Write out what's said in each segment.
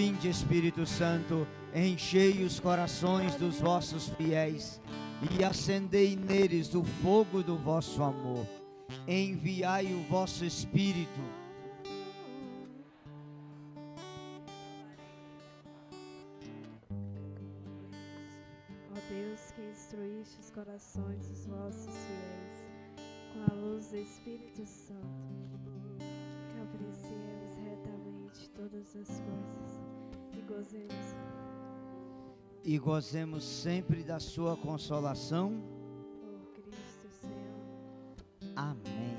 Vinde, Espírito Santo, enchei os corações dos vossos fiéis e acendei neles o fogo do vosso amor. Enviai o vosso Espírito. Ó Deus, que instruíste os corações dos vossos fiéis com a luz do Espírito Santo, que apreciemos retamente todas as coisas e gozemos sempre da sua consolação. Por Cristo Senhor. Amém.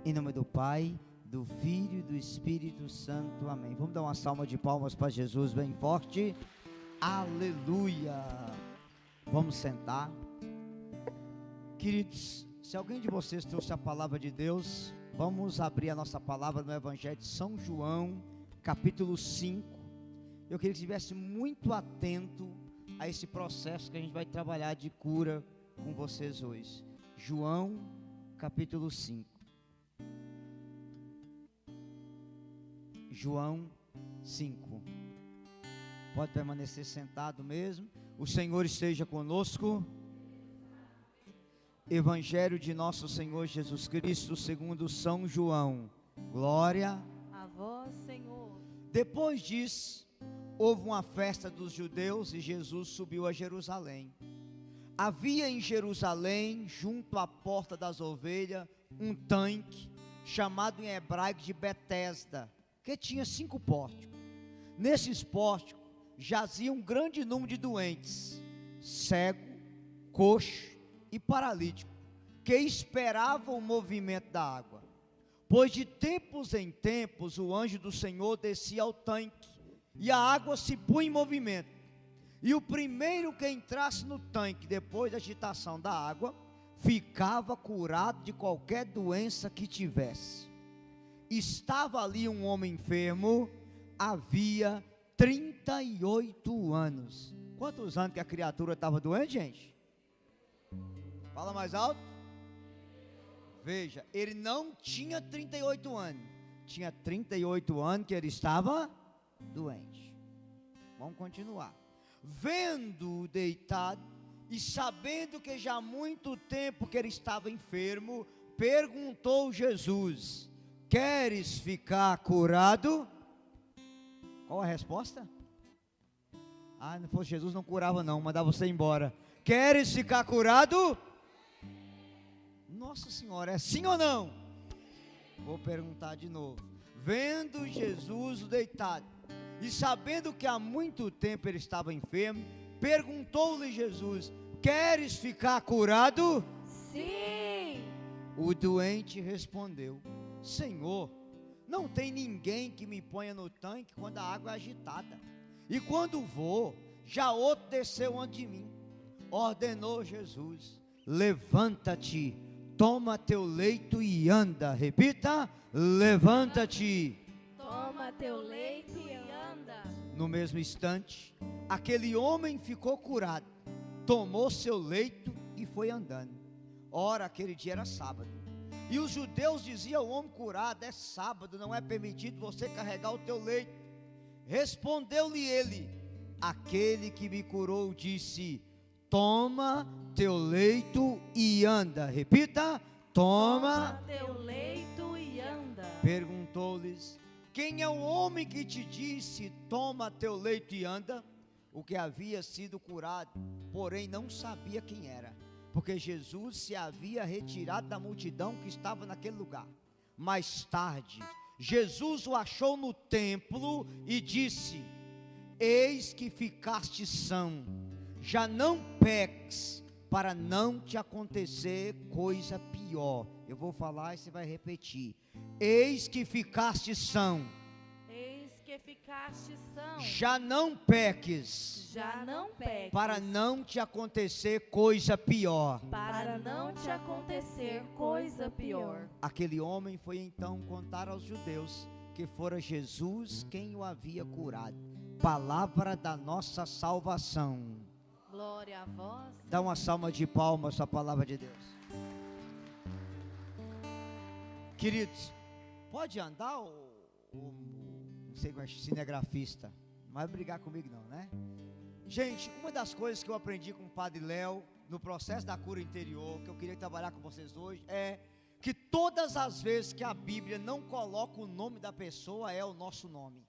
Em nome do Pai, do Filho e do Espírito Santo. Amém. Vamos dar uma salva de palmas para Jesus bem forte. Aleluia. Vamos sentar. Queridos, se alguém de vocês trouxe a palavra de Deus, vamos abrir a nossa palavra no Evangelho de São João, capítulo 5. Eu queria que estivesse muito atento a esse processo que a gente vai trabalhar de cura com vocês hoje. João, capítulo 5. João 5. Pode permanecer sentado mesmo. O Senhor esteja conosco. Evangelho de nosso Senhor Jesus Cristo, segundo São João. Glória a vós, Senhor. Depois disso, houve uma festa dos judeus e Jesus subiu a Jerusalém. Havia em Jerusalém, junto à porta das ovelhas, um tanque, chamado em hebraico de Betesda, que tinha 5 pórticos. Nesses pórticos jazia um grande número de doentes, cego, coxo e paralítico, que esperavam o movimento da água. Pois de tempos em tempos o anjo do Senhor descia ao tanque, e a água se punha em movimento, e o primeiro que entrasse no tanque, depois da agitação da água, ficava curado de qualquer doença que tivesse. Estava ali um homem enfermo, havia 38 anos. Quantos anos que a criatura estava doente, gente? Fala mais alto. Veja, ele não tinha 38 anos, tinha 38 anos que ele estava doente. Vamos continuar. Vendo-o deitado e sabendo que já há muito tempo que ele estava enfermo, perguntou Jesus: queres ficar curado? Qual a resposta? Ah, não fosse Jesus não curava não, mandava você embora. Queres ficar curado? Nossa Senhora, é sim ou não? Vou perguntar de novo. Vendo Jesus deitado e sabendo que há muito tempo ele estava enfermo, perguntou-lhe Jesus: queres ficar curado? Sim. O doente respondeu: Senhor, não tem ninguém que me ponha no tanque quando a água é agitada, e quando vou, já outro desceu antes de mim. Ordenou Jesus: levanta-te, toma teu leito e anda. Repita: levanta-te. Toma teu leito e anda. No mesmo instante, aquele homem ficou curado, tomou seu leito e foi andando. Ora, aquele dia era sábado, e os judeus diziam ao homem curado: é sábado, não é permitido você carregar o teu leito. Respondeu-lhe ele: aquele que me curou disse: toma teu leito e anda. Repita: toma teu leito e anda. Perguntou-lhes: quem é o homem que te disse: toma teu leito e anda? O que havia sido curado, porém não sabia quem era, porque Jesus se havia retirado da multidão que estava naquele lugar. Mais tarde, Jesus o achou no templo e disse: eis que ficaste são, já não peques, para não te acontecer coisa pior. Eu vou falar e você vai repetir: eis que ficaste são, eis que ficaste são, já não peques, já não peques, para não te acontecer coisa pior. para não te acontecer coisa pior. Aquele homem foi então contar aos judeus que fora Jesus quem o havia curado. Palavra da nossa salvação. Glória a vós. Dá uma salva de palmas à palavra de Deus. Queridos, pode andar o não sei qual é, cinegrafista, vai brigar comigo não, né? Gente, uma das coisas que eu aprendi com o Padre Léo, no processo da cura interior, que eu queria trabalhar com vocês hoje, é que todas as vezes que a Bíblia não coloca o nome da pessoa, é o nosso nome.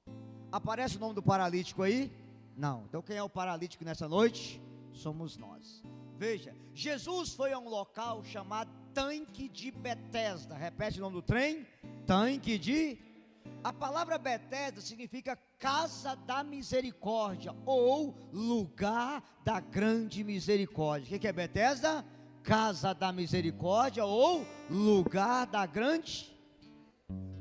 Aparece o nome do paralítico aí? Não. Então quem é o paralítico nessa noite? Somos nós. Veja, Jesus foi a um local chamado Tanque de Betesda. Repete o nome do trem? Tanque de... A palavra Betesda significa casa da misericórdia, ou lugar da grande misericórdia. O que é Betesda? Casa da misericórdia, ou lugar da grande.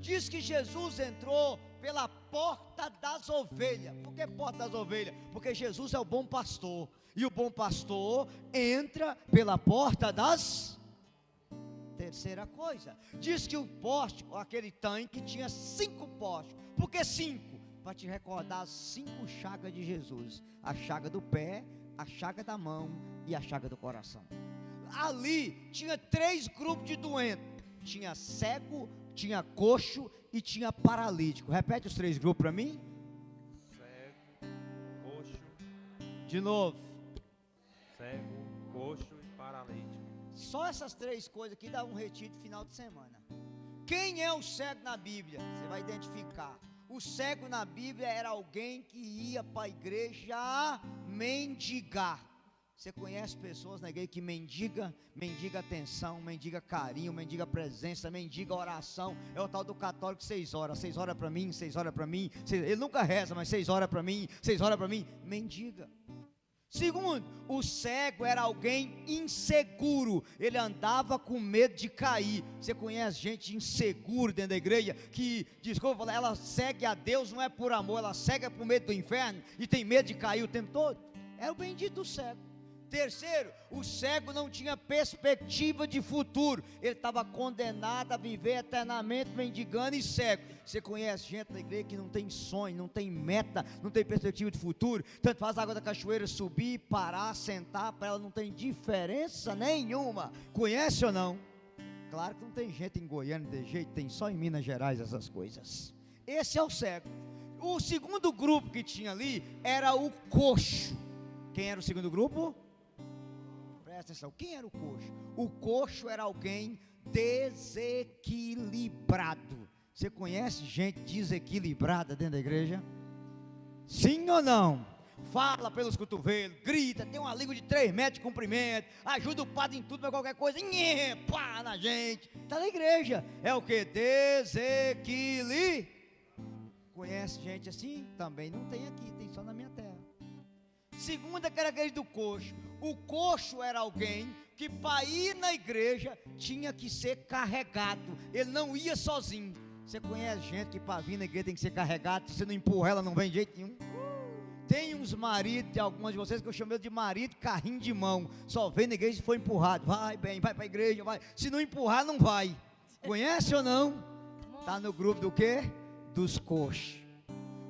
Diz que Jesus entrou pela porta das ovelhas. Por que porta das ovelhas? Porque Jesus é o bom pastor, e o bom pastor entra pela porta das... Terceira coisa, diz que o pórtico, aquele tanque, tinha 5 pórticos. Por que 5? Para te recordar as 5 chagas de Jesus: a chaga do pé, a chaga da mão e a chaga do coração. Ali tinha 3 grupos de doentes: tinha cego, tinha coxo e tinha paralítico. Repete os 3 grupos para mim. Cego, coxo. De novo. Cego, coxo e paralítico. Só essas 3 coisas aqui dá um retiro de final de semana. Quem é o cego na Bíblia? Você vai identificar. O cego na Bíblia era alguém que ia para a igreja mendigar. Você conhece pessoas na igreja que mendiga atenção, mendiga carinho, mendiga presença, mendiga oração. É o tal do católico 6 horas. 6 horas para mim, 6 horas para mim. Ele nunca reza, mas 6 horas para mim, 6 horas para mim. Mendiga. Segundo, o cego era alguém inseguro, ele andava com medo de cair. Você conhece gente insegura dentro da igreja, que, desculpa, ela segue a Deus não é por amor, ela segue por medo do inferno, e tem medo de cair o tempo todo? É o bendito cego. Terceiro, o cego não tinha perspectiva de futuro, ele estava condenado a viver eternamente mendigando e cego. Você conhece gente na igreja que não tem sonho, não tem meta, não tem perspectiva de futuro, tanto faz a água da cachoeira subir, parar, sentar, para ela não tem diferença nenhuma. Conhece ou não? Claro que não tem gente em Goiânia de jeito, tem só em Minas Gerais essas coisas. Esse é o cego. O segundo grupo que tinha ali era o coxo. Quem era o segundo grupo? Presta atenção, quem era o coxo? O coxo era alguém desequilibrado. Você conhece gente desequilibrada dentro da igreja? Sim ou não? Fala pelos cotovelos, grita, tem uma língua de 3 metros de comprimento, ajuda o padre em tudo, mas qualquer coisa, pá na gente. Está na igreja, é o que? Desequilíbrio. Conhece gente assim? Também não tem aqui, tem só na minha terra. Segunda característica do coxo: o coxo era alguém que para ir na igreja tinha que ser carregado, ele não ia sozinho. Você conhece gente que para vir na igreja tem que ser carregado, se você não empurra ela não vem de jeito nenhum. Tem uns maridos de algumas de vocês que eu chamo de marido carrinho de mão, só vem na igreja se for empurrado. Vai bem, vai para a igreja, vai. Se não empurrar não vai. Conhece ou não? Está no grupo do quê? Dos coxos.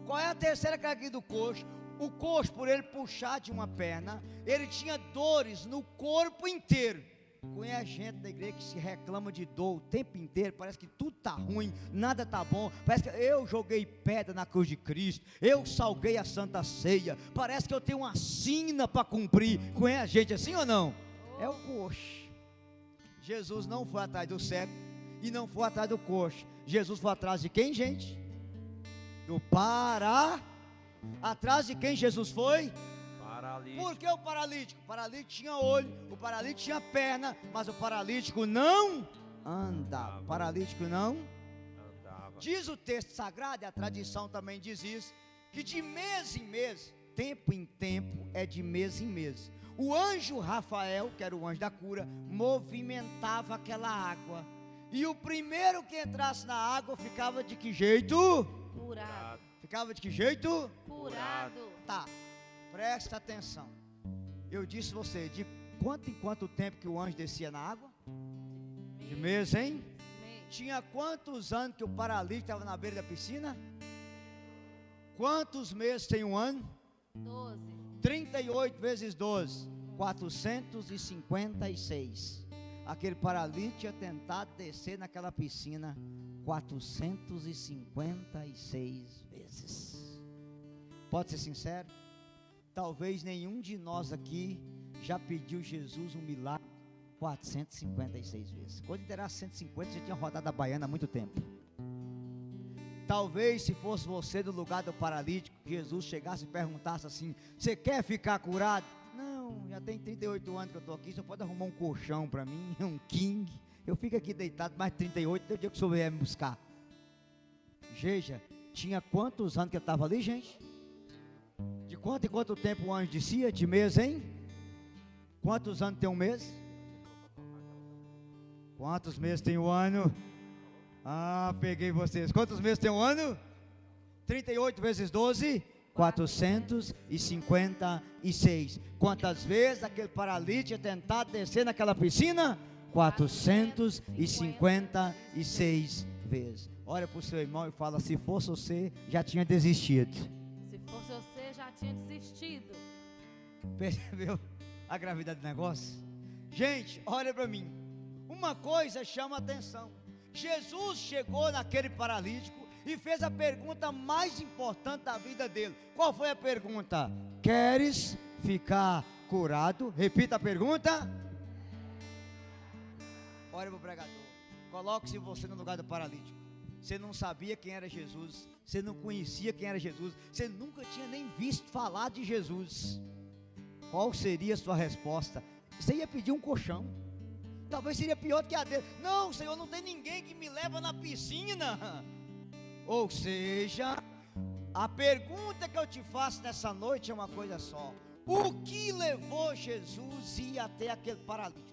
Qual é a terceira característica do coxo? O coxo, por ele puxar de uma perna, ele tinha dores no corpo inteiro. Conhece gente da igreja que se reclama de dor o tempo inteiro, parece que tudo está ruim, nada está bom, parece que eu joguei pedra na cruz de Cristo, eu salguei a Santa Ceia, parece que eu tenho uma sina para cumprir. Conhece gente assim ou não? É o coxo. Jesus não foi atrás do cego e não foi atrás do coxo. Jesus foi atrás de quem, gente? Do Atrás de quem Jesus foi? Paralítico. Por que o paralítico? O paralítico tinha olho, o paralítico tinha perna, mas o paralítico não andava. O paralítico não andava. Diz o texto sagrado, e a tradição também diz isso, que de mês em mês, tempo em tempo, é de mês em mês, o anjo Rafael, que era o anjo da cura, movimentava aquela água, e o primeiro que entrasse na água ficava de que jeito? Curado. Ficava de que jeito? Curado. Tá, presta atenção. Eu disse você, de quanto em quanto tempo que o anjo descia na água? De mês, hein? Tinha quantos anos que o paralítico estava na beira da piscina? Quantos meses tem um ano? 12. 38 vezes 12, 456. Aquele paralítico tinha tentado descer naquela piscina 456 vezes. Pode ser sincero? Talvez nenhum de nós aqui já pediu Jesus um milagre 456 vezes. Quando ele era 150, já tinha rodado a baiana há muito tempo. Talvez se fosse você no lugar do paralítico, Jesus chegasse e perguntasse assim: você quer ficar curado? Não, já tem 38 anos que eu estou aqui, só pode arrumar um colchão para mim, um king. Eu fico aqui deitado mais de 38, até o dia que o senhor vier me buscar. Veja, tinha quantos anos que eu estava ali, gente? De quanto em quanto tempo o anjo descia? De mês, hein? Quantos anos tem um mês? Quantos meses tem um ano? Ah, peguei vocês. Quantos meses tem um ano? 38 vezes 12, 456. Quantas vezes aquele paralítico tinha tentado descer naquela piscina? 456 vezes. Olha para o seu irmão e fala: se fosse você, já tinha desistido. Se fosse você, já tinha desistido. Percebeu a gravidade do negócio? Gente, olha para mim. Uma coisa chama a atenção. Jesus chegou naquele paralítico e fez a pergunta mais importante da vida dele. Qual foi a pergunta? Queres ficar curado? Repita a pergunta. Olha para o pregador. Coloque-se você no lugar do paralítico. Você não sabia quem era Jesus. Você não conhecia quem era Jesus. Você nunca tinha nem visto falar de Jesus. Qual seria a sua resposta? Você ia pedir um colchão. Talvez seria pior do que a dele. Não, Senhor, não tem ninguém que me leva na piscina. Ou seja, a pergunta que eu te faço nessa noite é uma coisa só: o que levou Jesus a ir até aquele paralítico?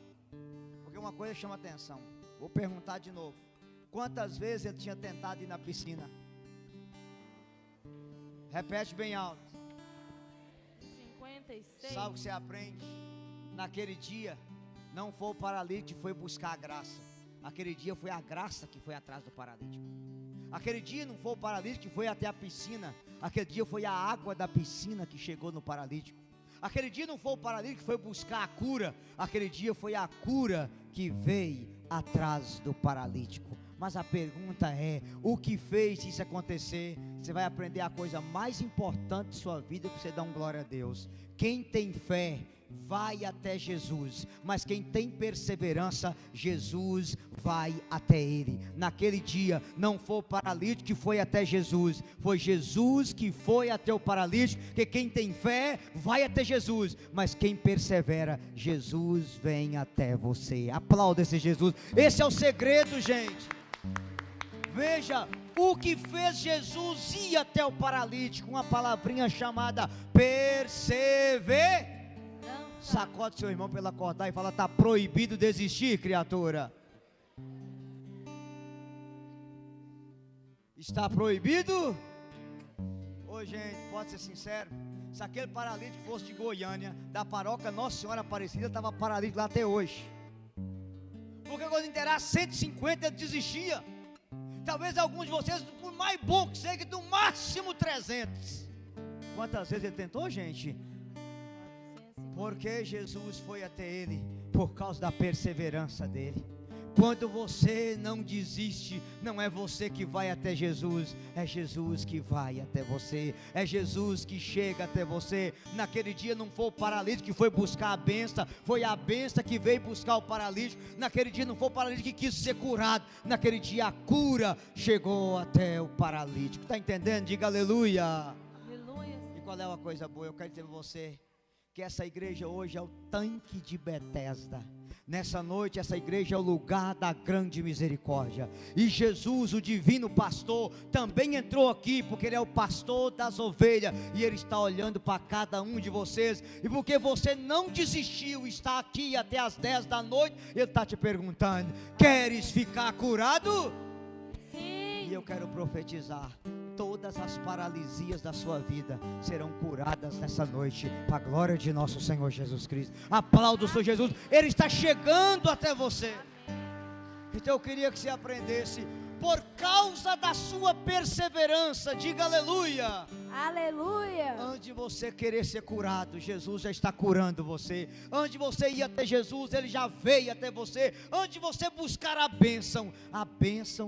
Porque uma coisa chama atenção. Vou perguntar de novo: quantas vezes ele tinha tentado ir na piscina? Repete bem alto. 56. Sabe o que você aprende? Naquele dia, não foi o paralítico que foi buscar a graça. Aquele dia foi a graça que foi atrás do paralítico. Aquele dia não foi o paralítico que foi até a piscina. Aquele dia foi a água da piscina que chegou no paralítico. Aquele dia não foi o paralítico que foi buscar a cura. Aquele dia foi a cura que veio atrás do paralítico. Mas a pergunta é: o que fez isso acontecer? Você vai aprender a coisa mais importante de sua vida para você dar glória a Deus. Quem tem fé vai até Jesus, mas quem tem perseverança, Jesus vai até ele. Naquele dia não foi o paralítico que foi até Jesus, foi Jesus que foi até o paralítico. Porque quem tem fé vai até Jesus, mas quem persevera, Jesus vem até você. Aplauda esse Jesus. Esse é o segredo, gente. Veja o que fez Jesus ir até o paralítico. Uma palavrinha chamada perseverança. Sacode seu irmão pela acordar e fala: está proibido desistir, criatura. Está proibido? Ô gente, pode ser sincero, se aquele paralítico fosse de Goiânia, da paróquia Nossa Senhora Aparecida, estava paralítico lá até hoje. Porque quando inteirar 150 ele desistia. Talvez alguns de vocês, por mais bom que seja, do máximo 300. Quantas vezes ele tentou, gente? Porque Jesus foi até ele por causa da perseverança dele. Quando você não desiste, não é você que vai até Jesus, é Jesus que vai até você, é Jesus que chega até você. Naquele dia não foi o paralítico que foi buscar a bênção, foi a bênção que veio buscar o paralítico. Naquele dia não foi o paralítico que quis ser curado, naquele dia a cura chegou até o paralítico. Está entendendo? Diga aleluia. Aleluia. E qual é uma coisa boa? Eu quero dizer para você que essa igreja hoje é o tanque de Betesda. Nessa noite essa igreja é o lugar da grande misericórdia. E Jesus, o divino pastor, também entrou aqui porque ele é o pastor das ovelhas. E ele está olhando para cada um de vocês. E porque você não desistiu, está aqui até as 10 da noite, ele está te perguntando: queres ficar curado? Sim. E eu quero profetizar: todas as paralisias da sua vida serão curadas nessa noite, para a glória de nosso Senhor Jesus Cristo. Aplauda o Senhor Jesus, Ele está chegando até você. Então eu queria que você aprendesse: por causa da sua perseverança, diga aleluia. Aleluia. Antes de de você querer ser curado, Jesus já está curando você. Antes de você ir até Jesus, Ele já veio até você. Antes de você buscar a bênção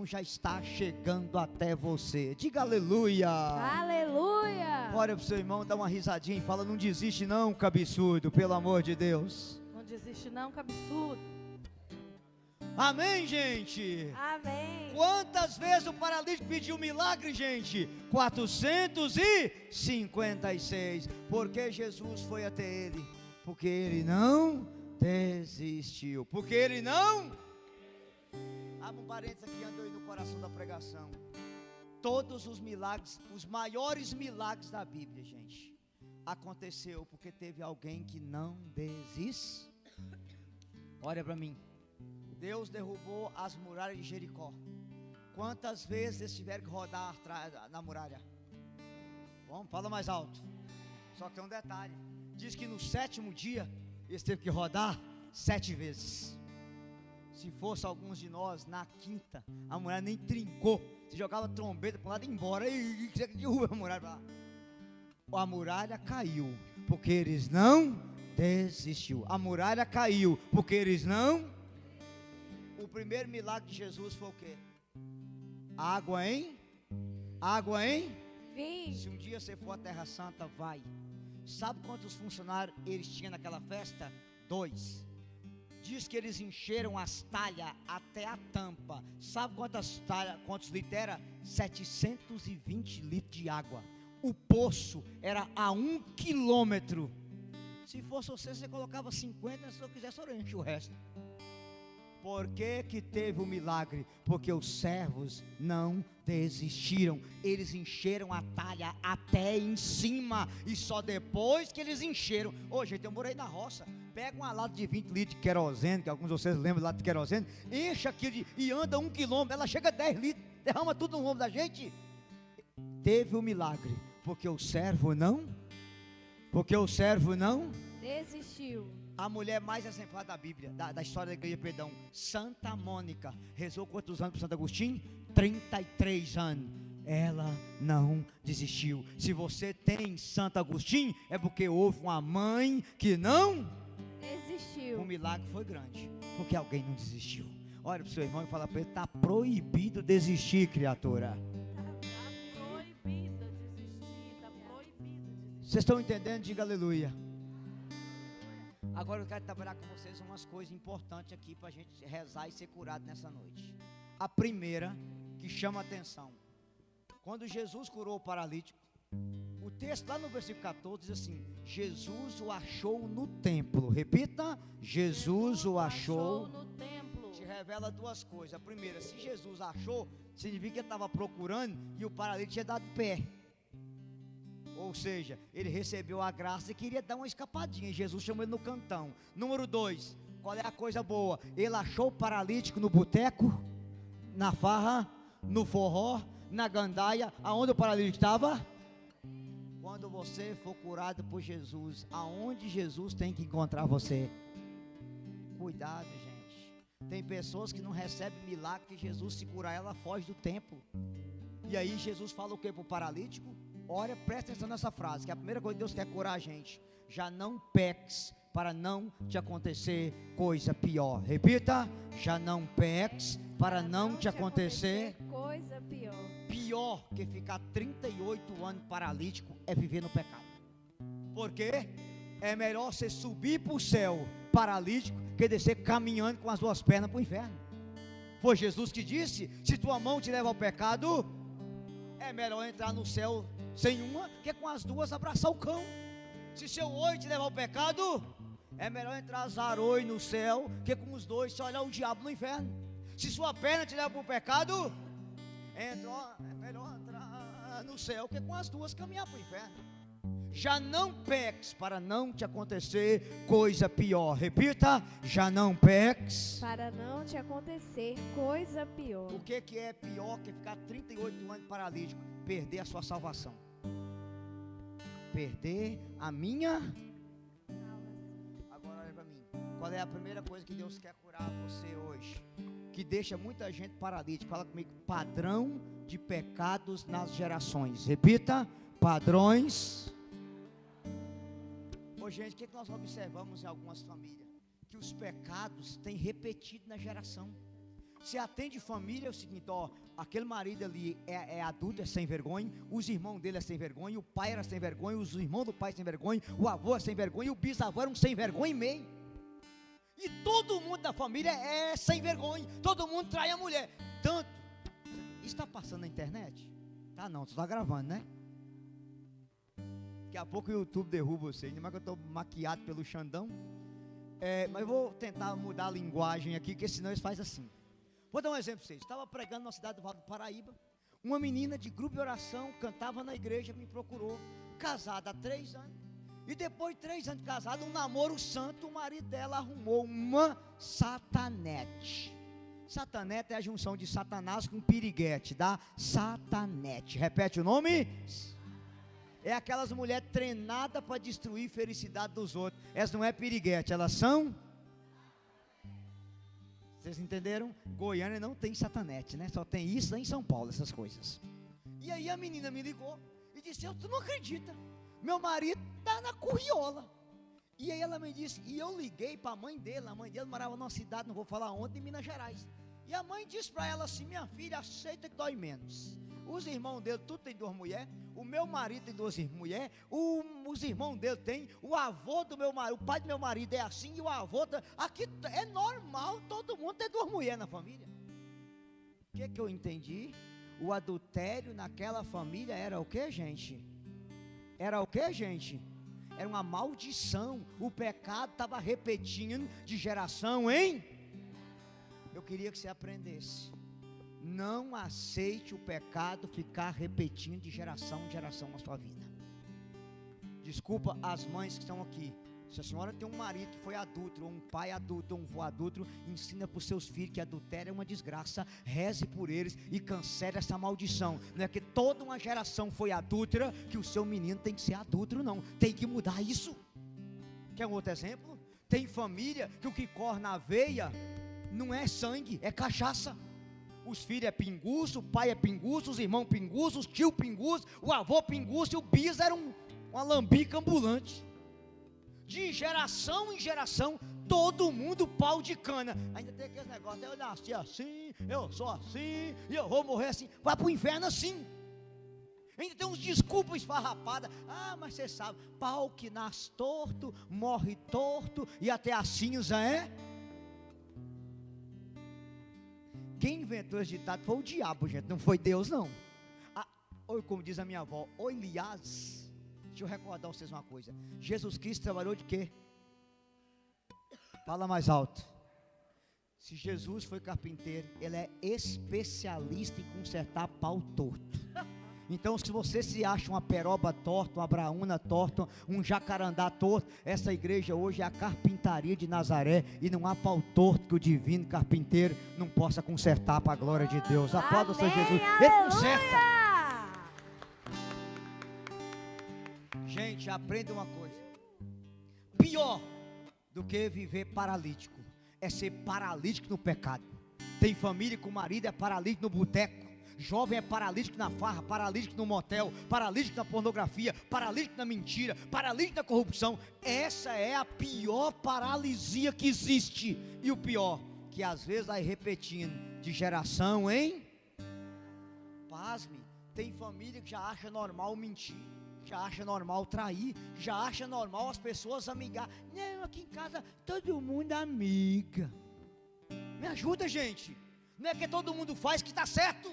já está chegando até você. Diga aleluia. Aleluia. Olha para o seu irmão, dá uma risadinha e fala: não desiste não, cabeçudo, pelo amor de Deus. Não desiste não, cabeçudo. Amém, gente? Amém. Quantas vezes o paralítico pediu milagre, gente? 456. Porque Jesus foi até ele? Porque ele não desistiu. Porque ele não... Abre um parênteses aqui, andou aí no coração da pregação. Todos os milagres, os maiores milagres da Bíblia, gente, aconteceu porque teve alguém que não desistiu. Olha para mim. Deus derrubou as muralhas de Jericó. Quantas vezes eles tiveram que rodar atrás na muralha? Vamos, fala mais alto. Só que tem um detalhe. Diz que no 7º dia eles teve que rodar 7 vezes. Se fosse alguns de nós, na 5ª, a muralha nem trincou. Você jogava trombeta para um lado e ia embora. E você derruba a muralha para lá. A muralha caiu porque eles não desistiu. A muralha caiu porque eles não... O primeiro milagre de Jesus foi o quê? Água, hein? Água, hein? Vim. Se um dia você for à Terra Santa, vai. Sabe quantos funcionários eles tinham naquela festa? 2. Diz que eles encheram as talhas até a tampa. Sabe quantos litros era? 720 litros de água. O poço era a 1 quilômetro. Se fosse você colocava 50, se eu quisesse, eu enche o resto. Por que teve o milagre? Porque os servos não desistiram. Eles encheram a talha até em cima. E só depois que eles encheram. Ô, gente, eu morei na roça. Pega uma lata de 20 litros de querosene, que alguns de vocês lembram de lata de querosene. Enche aquilo e anda 1 quilômetro. Ela chega a 10 litros. Derrama tudo no ombro da gente. Teve o milagre. Porque o servo não Desistiu. A mulher mais exemplar da Bíblia, da história da igreja, perdão, Santa Mônica, rezou quantos anos para Santo Agostinho? 33 anos. Ela não desistiu. Se você tem Santo Agostinho, é porque houve uma mãe que não Desistiu. O milagre foi grande, porque alguém não desistiu. Olha para o seu irmão e fala para ele: está proibido desistir, criatura. Está proibido desistir, está proibido desistir. Vocês estão entendendo? Diga aleluia. Agora eu quero trabalhar com vocês umas coisas importantes aqui para a gente rezar e ser curado nessa noite. A primeira que chama a atenção: quando Jesus curou o paralítico, o texto lá no versículo 14 diz assim: Jesus o achou no templo. Repita: Jesus o achou no templo. Te revela duas coisas. A primeira, se Jesus achou, significa que ele estava procurando e o paralítico tinha dado pé. Ou seja, ele recebeu a graça e queria dar uma escapadinha. Jesus chamou ele no cantão. Número 2, qual é a coisa boa? Ele achou o paralítico no boteco, na farra, no forró, na gandaia. Aonde o paralítico estava? Quando você for curado por Jesus, aonde Jesus tem que encontrar você? Cuidado, gente. Tem pessoas que não recebem milagre, que Jesus se curar, ela foge do templo. E aí Jesus fala o que para o paralítico? Olha, presta atenção nessa frase, que a primeira coisa que Deus quer curar a gente: já não peques para não te acontecer coisa pior. Repita: já não peques para não te acontecer coisa pior. Pior que ficar 38 anos paralítico é viver no pecado. Por quê? É melhor você subir para o céu paralítico que descer caminhando com as duas pernas para o inferno. Foi Jesus que disse: se tua mão te leva ao pecado, é melhor entrar no céu sem uma, que com as duas abraçar o cão. Se seu olho te levar ao pecado, é melhor entrar zaroi no céu, que com os dois só olhar o diabo no inferno. Se sua perna te leva para o pecado, é melhor entrar no céu, que com as duas caminhar para o inferno. Já não peques para não te acontecer coisa pior. Repita: já não peques para não te acontecer coisa pior. O que é pior que ficar 38 anos paralítico? Perder a sua salvação. Perder a minha. Agora olha para mim. Qual é a primeira coisa que Deus quer curar você hoje? Que deixa muita gente paralítica. Fala comigo: padrão de pecados nas gerações. Repita: padrões Ô gente, o que nós observamos em algumas famílias? Que os pecados têm repetido na geração. Se atende família, é o seguinte, ó, aquele marido ali é adulto, é sem vergonha, os irmãos dele é sem vergonha, o pai era sem vergonha, os irmãos do pai sem vergonha, o avô é sem vergonha, o bisavô era um sem vergonha e meio. E todo mundo da família é sem vergonha, todo mundo trai a mulher. Tanto, isso está passando na internet? Tá não, você está gravando, né? Daqui a pouco o YouTube derruba você, ainda mais que eu estou maquiado pelo Xandão. Mas eu vou tentar mudar a linguagem aqui, porque senão eles fazem assim. Vou dar um exemplo para vocês. Estava pregando na cidade do Vale do Paraíba. Uma menina de grupo de oração cantava na igreja, me procurou, casada há 3 anos. E depois de 3 anos de casada, um namoro santo, o marido dela arrumou uma satanete. Satanete é a junção de Satanás com piriguete, dá satanete. Repete o nome? É aquelas mulheres treinadas para destruir a felicidade dos outros. Elas não é piriguete, elas são... Vocês entenderam? Goiânia não tem satanete, né? Só tem isso em São Paulo, essas coisas. E aí a menina me ligou e disse, tu não acredita, meu marido está na curriola. E aí ela me disse, e eu liguei para a mãe dele morava numa cidade, não vou falar onde, em Minas Gerais. E a mãe disse para ela assim, minha filha, aceita que dói menos. Os irmãos dele, tudo tem 2 mulheres. O meu marido tem 2 mulheres. Os irmãos dele tem. O avô do meu marido, o pai do meu marido é assim. E o avô, aqui é normal, todo mundo tem 2 mulheres na família. O que eu entendi? O adultério naquela família era o que, gente? Era o que, gente? Era uma maldição. O pecado estava repetindo de geração em... Eu queria que você aprendesse. Não aceite o pecado ficar repetindo de geração em geração na sua vida. Desculpa as mães que estão aqui. Se a senhora tem um marido que foi adúltero, ou um pai adúltero, ou um avô adúltero, ensina para os seus filhos que adultério é uma desgraça, reze por eles e cancele essa maldição. Não é que toda uma geração foi adúltera, que o seu menino tem que ser adúltero, não. Tem que mudar isso. Quer um outro exemplo? Tem família que o que corre na veia não é sangue, é cachaça. Os filhos é pinguço, o pai é pinguço, os irmãos pinguços, os tio pinguço, o avô pinguço e o bis era uma lambica ambulante. De geração em geração, todo mundo pau de cana. Ainda tem aqueles negócios, eu nasci assim, eu sou assim, e eu vou morrer assim. Vai para o inferno assim. Ainda tem uns desculpas esfarrapadas. Ah, mas você sabe, pau que nasce torto, morre torto, e até a cinza é... Quem inventou esse ditado foi o diabo, gente, não foi Deus, não. Ou como diz a minha avó, aliás, deixa eu recordar vocês uma coisa. Jesus Cristo trabalhou de quê? Fala mais alto. Se Jesus foi carpinteiro, ele é especialista em consertar pau torto. Então, se você se acha uma peroba torta, uma braúna torta, um jacarandá torto, essa igreja hoje é a carpintaria de Nazaré, e não há pau torto que o divino carpinteiro não possa consertar para a glória de Deus. Aplauda o Senhor Jesus, ele conserta. Gente, aprenda uma coisa: pior do que viver paralítico é ser paralítico no pecado. Tem família que o marido é paralítico no boteco, jovem é paralítico na farra, paralítico no motel, paralítico na pornografia, paralítico na mentira, paralítico na corrupção. Essa é a pior paralisia que existe. E o pior, que às vezes vai repetindo de geração em... Pasme, tem família que já acha normal mentir, já acha normal trair, já acha normal as pessoas amigar. Não, aqui em casa todo mundo é amiga. Me ajuda, gente. Não é que todo mundo faz que está certo.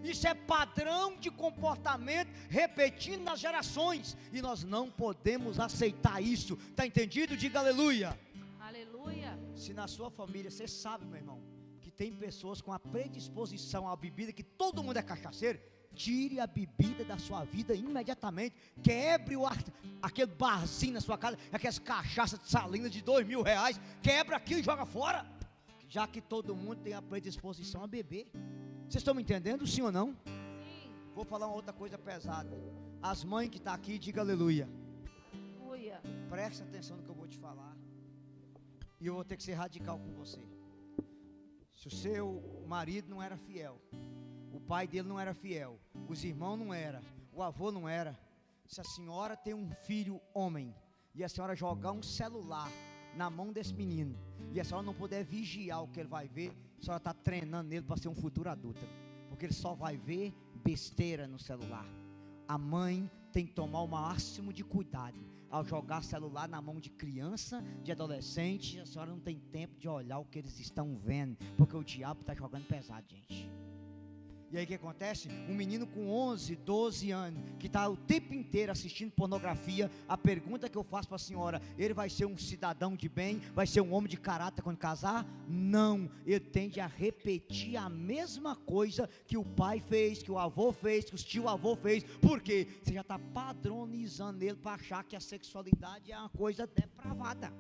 Isso é padrão de comportamento repetindo nas gerações, e nós não podemos aceitar isso. Está entendido? Diga aleluia. Aleluia. Se na sua família, você sabe, meu irmão, que tem pessoas com a predisposição à bebida, que todo mundo é cachaceiro, tire a bebida da sua vida imediatamente. Quebre aquele barzinho na sua casa, aquelas cachaças de salina de R$2.000, quebra aquilo e joga fora, já que todo mundo tem a predisposição a beber. Vocês estão me entendendo, sim ou não? Sim. Vou falar uma outra coisa pesada. As mães que estão aqui, diga aleluia. Aleluia. Preste atenção no que eu vou te falar, e eu vou ter que ser radical com você. Se o seu marido não era fiel, o pai dele não era fiel, os irmãos não eram, o avô não era, se a senhora tem um filho homem e a senhora jogar um celular na mão desse menino, e a senhora não puder vigiar o que ele vai ver, a senhora está treinando ele para ser um futuro adulto, porque ele só vai ver besteira no celular. A mãe tem que tomar o máximo de cuidado ao jogar celular na mão de criança, de adolescente. A senhora não tem tempo de olhar o que eles estão vendo, porque o diabo está jogando pesado, gente. E aí o que acontece? Um menino com 11, 12 anos, que está o tempo inteiro assistindo pornografia, a pergunta que eu faço para a senhora: ele vai ser um cidadão de bem? Vai ser um homem de caráter quando casar? Não, ele tende a repetir a mesma coisa que o pai fez, que o avô fez, que o tio-avô fez. Por quê? Você já está padronizando ele para achar que a sexualidade é uma coisa depravada.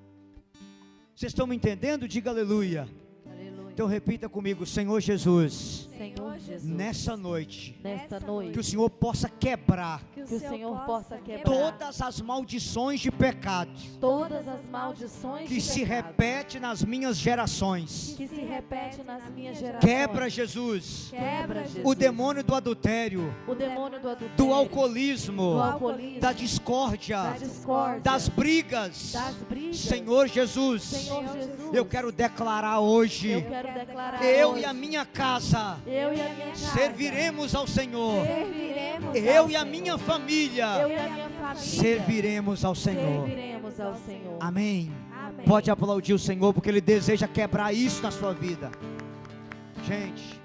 Vocês estão me entendendo? Diga aleluia. Aleluia. Então repita comigo: Senhor Jesus, Senhor Jesus, nesta noite, nesta que noite, o Senhor possa quebrar que o Senhor possa quebrar todas as maldições de pecados todas as maldições que de se pecado repete nas minhas gerações. que se repete nas minhas gerações. Quebra, Jesus, Quebra, Jesus, o demônio do adultério, o demônio do adultério, do alcoolismo, do alcoolismo, da discórdia, da discórdia, das brigas. das brigas. Senhor Jesus, Senhor Jesus, eu quero declarar hoje: eu quero declarar eu hoje, e a minha casa eu e a minha casa serviremos ao Senhor. serviremos Eu ao e a Senhor. minha família Eu e a minha família serviremos ao Senhor. serviremos ao Senhor. Amém. Amém. Pode aplaudir o Senhor, porque Ele deseja quebrar isso na sua vida. Gente,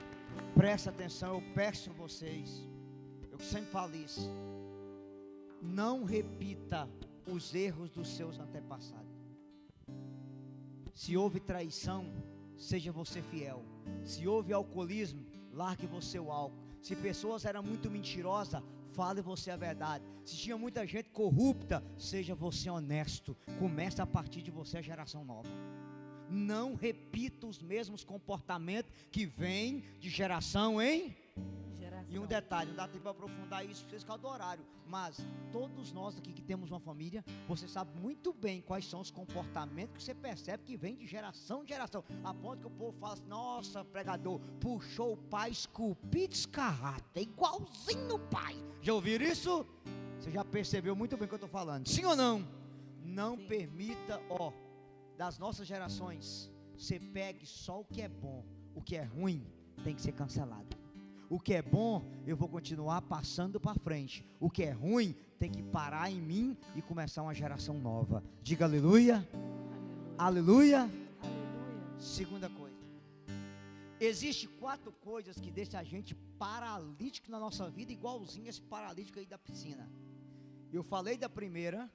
presta atenção, eu peço a vocês, eu sempre falo isso: não repita os erros dos seus antepassados. Se houve traição, seja você fiel. Se houve alcoolismo, largue você o álcool. Se pessoas eram muito mentirosas, fale você a verdade. Se tinha muita gente corrupta, seja você honesto. Comece a partir de você a geração nova. Não repita os mesmos comportamentos que vêm de geração em... E um detalhe, não dá tempo para aprofundar isso, vocês ficam do horário, mas todos nós aqui que temos uma família, você sabe muito bem quais são os comportamentos que você percebe que vem de geração em geração, a ponto que o povo fala assim: nossa, pregador, puxou o pai esculpido, descarrado, é igualzinho o pai. Já ouviram isso? Você já percebeu muito bem o que eu estou falando, sim ou não? Não Sim. permita, das nossas gerações, você pegue só o que é bom, o que é ruim tem que ser cancelado. O que é bom, eu vou continuar passando para frente. O que é ruim, tem que parar em mim e começar uma geração nova. Diga aleluia. Aleluia. Aleluia. Segunda coisa. Existem 4 coisas que deixam a gente paralítico na nossa vida, igualzinho esse paralítico aí da piscina. Eu falei da primeira,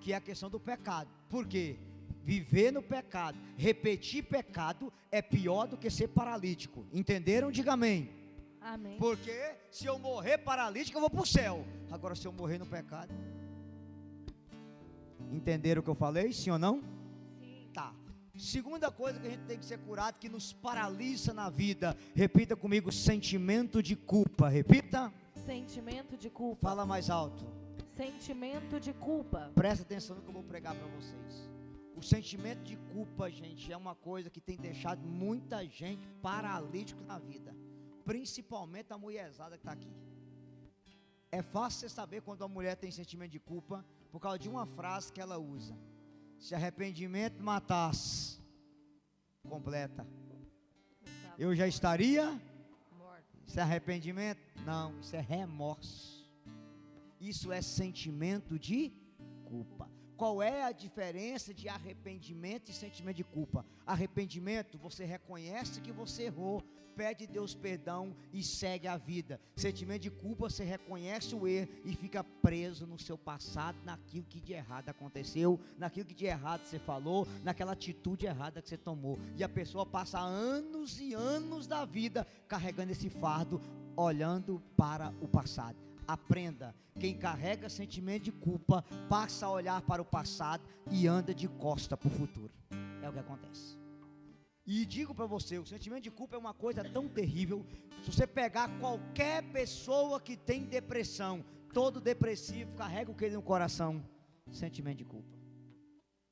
que é a questão do pecado. Por quê? Viver no pecado, repetir pecado é pior do que ser paralítico. Entenderam? Diga amém. Amém. Porque se eu morrer paralítico, eu vou para o céu. Agora, se eu morrer no pecado, entenderam o que eu falei? Sim ou não? Sim. Tá. Segunda coisa que a gente tem que ser curado, que nos paralisa na vida. Repita comigo: sentimento de culpa. Repita. Sentimento de culpa. Fala mais alto. Sentimento de culpa. Presta atenção no que eu vou pregar para vocês. O sentimento de culpa, gente, é uma coisa que tem deixado muita gente paralítico na vida. Principalmente a mulherzada que está aqui. É fácil você saber quando a mulher tem sentimento de culpa por causa de uma frase que ela usa: se arrependimento matasse, completa, eu já estaria morto. Se arrependimento, não, isso é remorso. Isso é sentimento de culpa. Qual é a diferença de arrependimento e sentimento de culpa? Arrependimento, você reconhece que você errou, pede Deus perdão e segue a vida. Sentimento de culpa, você reconhece o erro e fica preso no seu passado, naquilo que de errado aconteceu, naquilo que de errado você falou, naquela atitude errada que você tomou. E a pessoa passa anos e anos da vida carregando esse fardo, olhando para o passado. Aprenda, quem carrega sentimento de culpa passa a olhar para o passado e anda de costa para o futuro. É o que acontece. E digo para você, o sentimento de culpa é uma coisa tão terrível. Se você pegar qualquer pessoa que tem depressão, todo depressivo carrega o que no coração? Sentimento de culpa.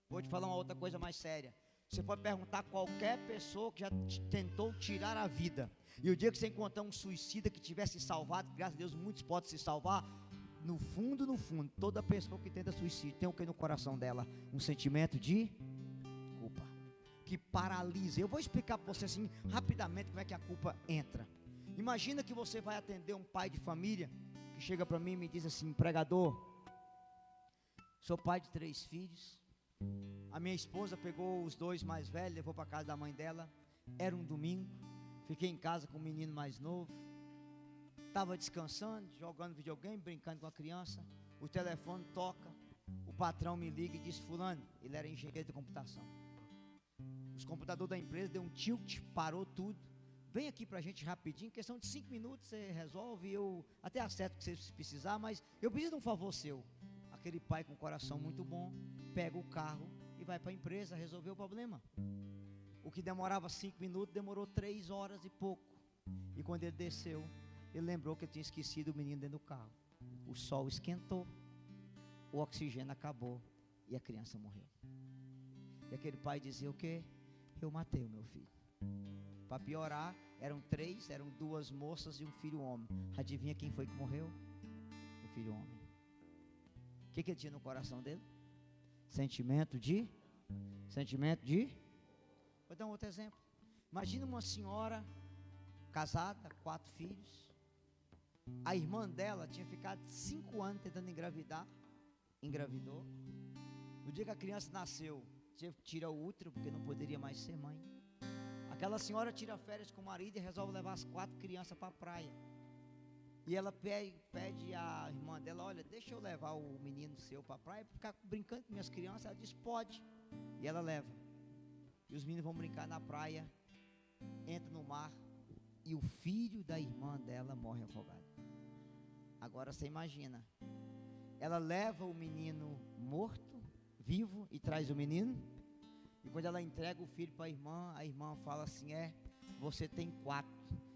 Vou te falar uma outra coisa mais séria. Você pode perguntar a qualquer pessoa que já tentou tirar a vida, e o dia que você encontrar um suicida que tivesse salvado, graças a Deus muitos podem se salvar, no fundo, toda pessoa que tenta suicídio tem o que no coração dela? Um sentimento de culpa, que paralisa. Eu vou explicar para você assim, rapidamente, como é que a culpa entra. Imagina que você vai atender um pai de família, que chega para mim e me diz assim: pregador, sou pai de 3 filhos, a minha esposa pegou os 2 mais velhos, levou para casa da mãe dela, era um domingo, fiquei em casa com o menino mais novo, estava descansando, jogando videogame, brincando com a criança, o telefone toca, o patrão me liga e diz: fulano, ele era engenheiro de computação, os computadores da empresa deu um tilt, parou tudo, vem aqui pra gente rapidinho, em questão de 5 minutos você resolve, eu até acerto que você precisar, mas eu preciso de um favor seu. Aquele pai com coração muito bom, pega o carro e vai para a empresa resolver o problema. O que demorava 5 minutos, demorou 3 horas e pouco. E quando ele desceu, ele lembrou que ele tinha esquecido o menino dentro do carro. O sol esquentou, o oxigênio acabou e a criança morreu. E aquele pai dizia o quê? Eu matei o meu filho. Para piorar, eram 2 moças e um filho homem. Adivinha quem foi que morreu? O filho homem. O que ele tinha no coração dele? Sentimento de? Vou dar um outro exemplo. Imagina uma senhora casada, 4 filhos. A irmã dela tinha ficado 5 anos tentando engravidar. Engravidou. No dia que a criança nasceu, teve que tirar o útero, porque não poderia mais ser mãe. Aquela senhora tira férias com o marido e resolve levar as 4 crianças para a praia. E ela pede à irmã dela: olha, deixa eu levar o menino seu para a praia, para ficar brincando com minhas crianças. Ela diz: pode. E ela leva. E os meninos vão brincar na praia, entra no mar, e o filho da irmã dela morre afogado. Agora você imagina, ela leva o menino morto, vivo, e traz o menino, e quando ela entrega o filho para a irmã fala assim: você tem 4,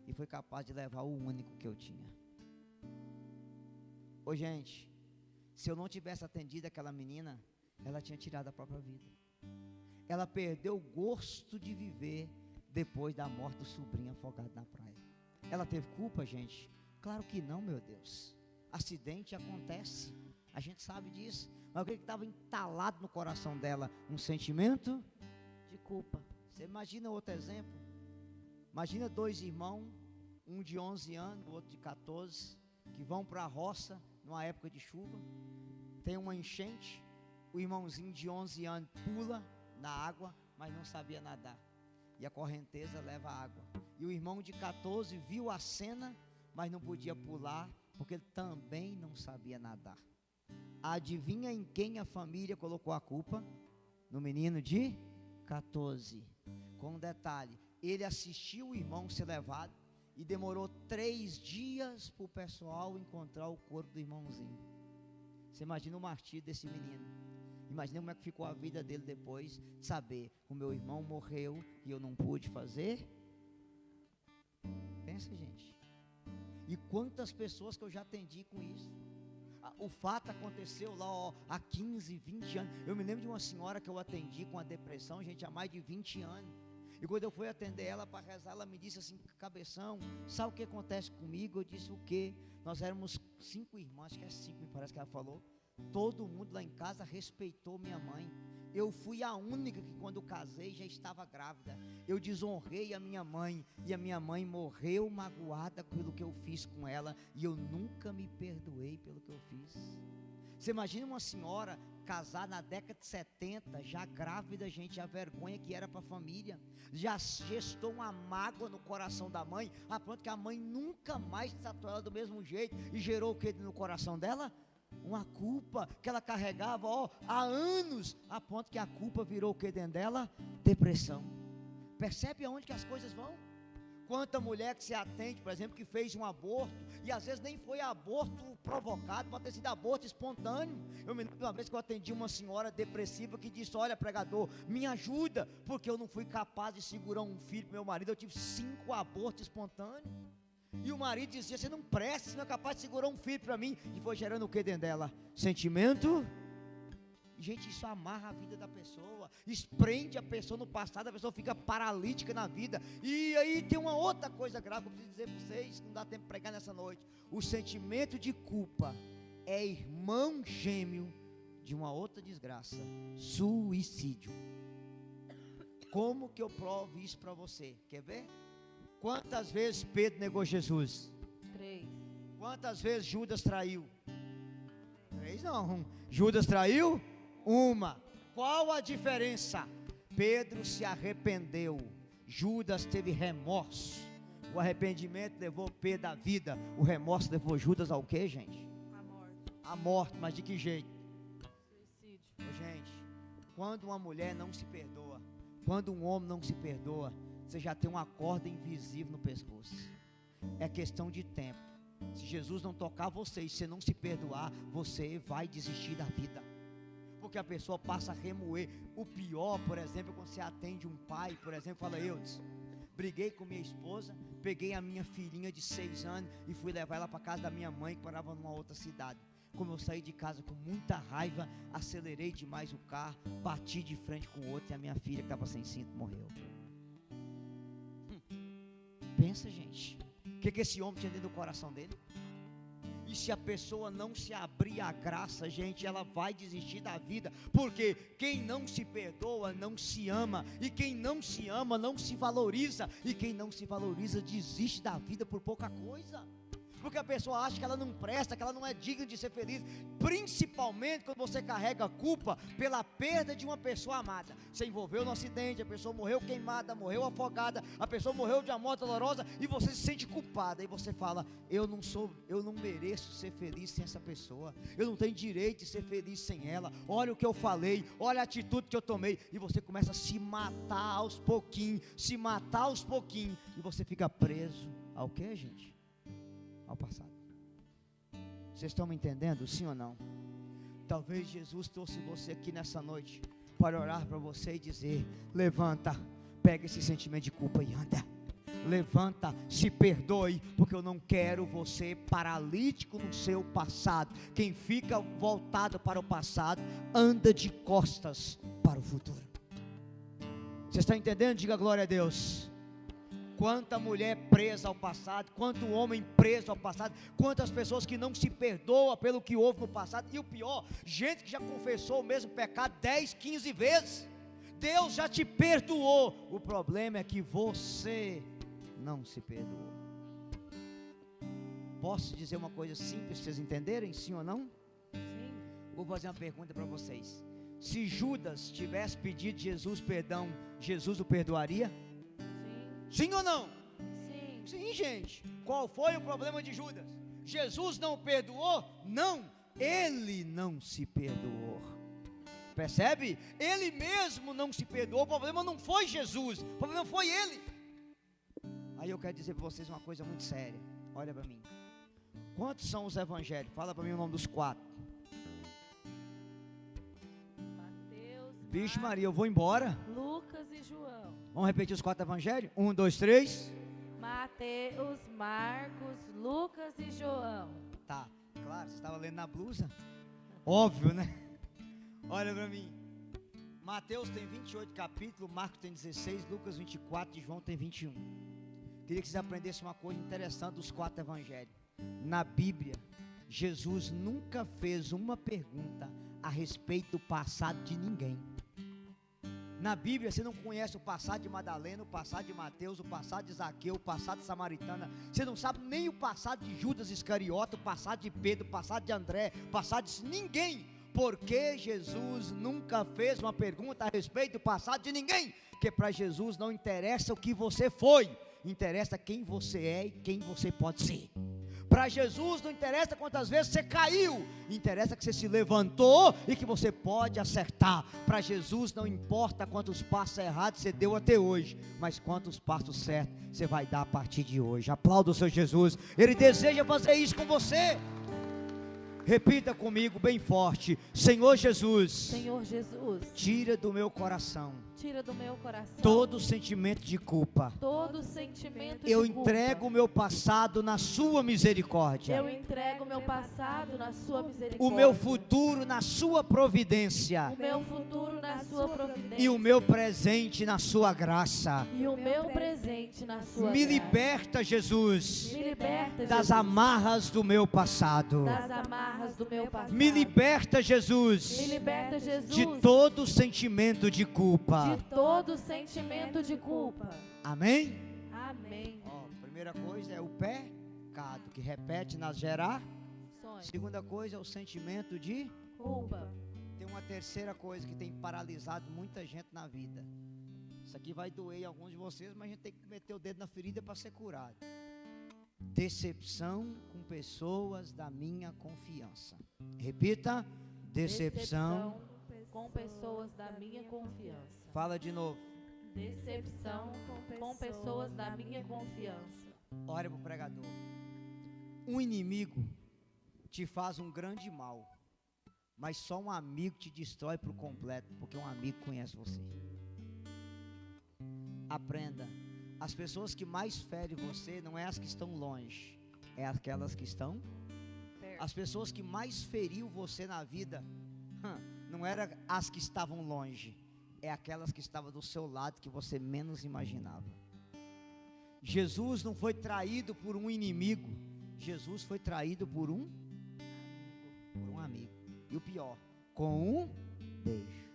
e foi capaz de levar o único que eu tinha. Ô gente, se eu não tivesse atendido aquela menina, ela tinha tirado a própria vida. Ela perdeu o gosto de viver depois da morte do sobrinho afogado na praia. Ela teve culpa, gente? Claro que não, meu Deus. Acidente acontece, a gente sabe disso. Mas o que estava entalado no coração dela? Um sentimento de culpa. Você imagina outro exemplo? Imagina 2 irmãos, um de 11 anos, o outro de 14, que vão para a roça numa época de chuva, tem uma enchente, o irmãozinho de 11 anos pula na água, mas não sabia nadar, e a correnteza leva a água, e o irmão de 14 viu a cena, mas não podia pular, porque ele também não sabia nadar. Adivinha em quem a família colocou a culpa? No menino de 14, com um detalhe: ele assistiu o irmão ser levado, e demorou 3 dias para o pessoal encontrar o corpo do irmãozinho. Você imagina o martírio desse menino. Imagina como é que ficou a vida dele depois de saber: o meu irmão morreu e eu não pude fazer. Pensa, gente. E quantas pessoas que eu já atendi com isso. O fato aconteceu lá há 15, 20 anos. Eu me lembro de uma senhora que eu atendi com a depressão, gente, há mais de 20 anos. E quando eu fui atender ela para rezar, ela me disse assim: cabeção, sabe o que acontece comigo? Eu disse: o quê? Nós éramos 5 irmãs, acho que é 5, me parece que ela falou. Todo mundo lá em casa respeitou minha mãe. Eu fui a única que quando casei já estava grávida. Eu desonrei a minha mãe, e a minha mãe morreu magoada pelo que eu fiz com ela, e eu nunca me perdoei pelo que eu fiz. Você imagina uma senhora casada na década de 70, já grávida, gente, a vergonha que era para a família, já gestou uma mágoa no coração da mãe, a ponto que a mãe nunca mais tratou ela do mesmo jeito, e gerou o que no coração dela? Uma culpa que ela carregava há anos, a ponto que a culpa virou o que dentro dela? Depressão. Percebe aonde que as coisas vão? Quanta mulher que se atende, por exemplo, que fez um aborto, e às vezes nem foi aborto provocado, pode ter sido aborto espontâneo. Eu me lembro de uma vez que eu atendi uma senhora depressiva que disse: olha, pregador, me ajuda, porque eu não fui capaz de segurar um filho para meu marido, eu tive 5 abortos espontâneos. E o marido dizia: você não presta, você não é capaz de segurar um filho para mim. E foi gerando o que dentro dela? Sentimento. Gente, isso amarra a vida da pessoa, prende a pessoa no passado, a pessoa fica paralítica na vida. E aí tem uma outra coisa grave que eu preciso dizer para vocês, que não dá tempo de pregar nessa noite. O sentimento de culpa é irmão gêmeo de uma outra desgraça, suicídio. Como que eu provo isso para você? Quer ver? Quantas vezes Pedro negou Jesus? 3. Quantas vezes Judas traiu? 3 não. Judas traiu? 1. Qual a diferença? Pedro se arrependeu. Judas teve remorso. O arrependimento levou Pedro à vida. O remorso levou Judas ao quê, gente? A morte. À morte. Mas de que jeito? Suicídio. Gente, quando uma mulher não se perdoa, quando um homem não se perdoa, você já tem uma corda invisível no pescoço. É questão de tempo. Se Jesus não tocar você e você não se perdoar, você vai desistir da vida. Porque a pessoa passa a remoer. O pior, por exemplo, quando você atende um pai, por exemplo, fala: eu briguei com minha esposa, peguei a minha filhinha de 6 anos e fui levar ela para casa da minha mãe, que morava numa outra cidade. Como eu saí de casa com muita raiva, acelerei demais o carro, bati de frente com o outro e a minha filha, que estava sem cinto, morreu. Pensa, gente, o que esse homem tinha dentro do coração dele? E se a pessoa não se abrir à graça, gente, ela vai desistir da vida. Porque quem não se perdoa não se ama. E quem não se ama não se valoriza. E quem não se valoriza desiste da vida por pouca coisa. Porque a pessoa acha que ela não presta, que ela não é digna de ser feliz. Principalmente quando você carrega culpa pela perda de uma pessoa amada. Você envolveu no acidente, a pessoa morreu queimada, morreu afogada, a pessoa morreu de uma morte dolorosa e você se sente culpada. E você fala: eu não mereço ser feliz sem essa pessoa. Eu não tenho direito de ser feliz sem ela. Olha o que eu falei, olha a atitude que eu tomei. E você começa a se matar aos pouquinhos, e você fica preso ao quê, gente? Ao passado. Vocês estão me entendendo, sim ou não? Talvez Jesus trouxe você aqui nessa noite para orar para você e dizer: levanta, pega esse sentimento de culpa e anda. Levanta, se perdoe, porque eu não quero você paralítico no seu passado. Quem fica voltado para o passado anda de costas para o futuro. Você está entendendo? Diga glória a Deus. Quanta mulher presa ao passado, quanto homem preso ao passado, quantas pessoas que não se perdoam pelo que houve no passado. E o pior, gente que já confessou o mesmo pecado 10, 15 vezes. Deus já te perdoou. O problema é que você não se perdoou. Posso dizer uma coisa simples para vocês entenderem, sim ou não? Sim. Vou fazer uma pergunta para vocês. Se Judas tivesse pedido Jesus perdão, Jesus o perdoaria? Sim ou não? Sim. Sim, gente. Qual foi o problema de Judas? Jesus não o perdoou? Não, ele não se perdoou. Percebe? Ele mesmo não se perdoou. O problema não foi Jesus, o problema foi ele. Aí eu quero dizer para vocês uma coisa muito séria. Olha para mim. Quantos são os evangelhos? Fala para mim o nome dos 4. Mateus, Vixe Maria, eu vou embora. Lucas e João. Vamos repetir os 4 evangelhos? 1, 2, 3. Mateus, Marcos, Lucas e João. Tá, claro, você estava lendo na blusa. Óbvio, né? Olha para mim. Mateus tem 28 capítulos, Marcos tem 16, Lucas 24 e João tem 21. Queria que vocês aprendessem uma coisa interessante dos 4 evangelhos. Na Bíblia, Jesus nunca fez uma pergunta a respeito do passado de ninguém. Na Bíblia você não conhece o passado de Madalena, o passado de Mateus, o passado de Zaqueu, o passado de Samaritana. Você não sabe nem o passado de Judas Iscariote, o passado de Pedro, o passado de André, o passado de ninguém. Porque Jesus nunca fez uma pergunta a respeito do passado de ninguém. Porque para Jesus não interessa o que você foi, interessa quem você é e quem você pode ser. Para Jesus não interessa quantas vezes você caiu, interessa que você se levantou e que você pode acertar. Para Jesus não importa quantos passos errados você deu até hoje, mas quantos passos certos você vai dar a partir de hoje. Aplauda o seu Jesus, Ele deseja fazer isso com você. Repita comigo bem forte: Senhor Jesus, Senhor Jesus, tira do meu coração tira do meu coração todo sentimento de culpa. todo sentimento Eu de culpa. entrego o meu passado na sua misericórdia, Eu entrego o meu passado na sua misericórdia. o meu futuro na sua providência O meu futuro na sua providência. e o meu presente na sua graça. E o meu presente na sua Me graça. liberta, Jesus, Me liberta, das Jesus, amarras do meu passado. das amarras amarras do meu passado. Me liberta, Jesus, Me liberta, Jesus, de todo sentimento de culpa. de todo sentimento de culpa. Amém? Amém. Ó, primeira coisa é o pecado, que repete nas gerações. Segunda coisa é o sentimento de Culpa. Tem uma terceira coisa que tem paralisado muita gente na vida. Isso aqui vai doer em alguns de vocês, mas a gente tem que meter o dedo na ferida para ser curado. Decepção com pessoas da minha confiança. Repita: decepção. Com pessoas da minha confiança. Fala de novo. Decepção com pessoas da minha confiança. Olha para o pregador. Um inimigo te faz um grande mal, mas só um amigo te destrói por completo, porque um amigo conhece você. Aprenda, as pessoas que mais ferem você não é as que estão longe, é aquelas que estão perto. As pessoas que mais feriu você na vida, não eram as que estavam longe, é aquelas que estavam do seu lado, que você menos imaginava. Jesus não foi traído por um inimigo, Jesus foi traído por um amigo. E o pior, com um beijo.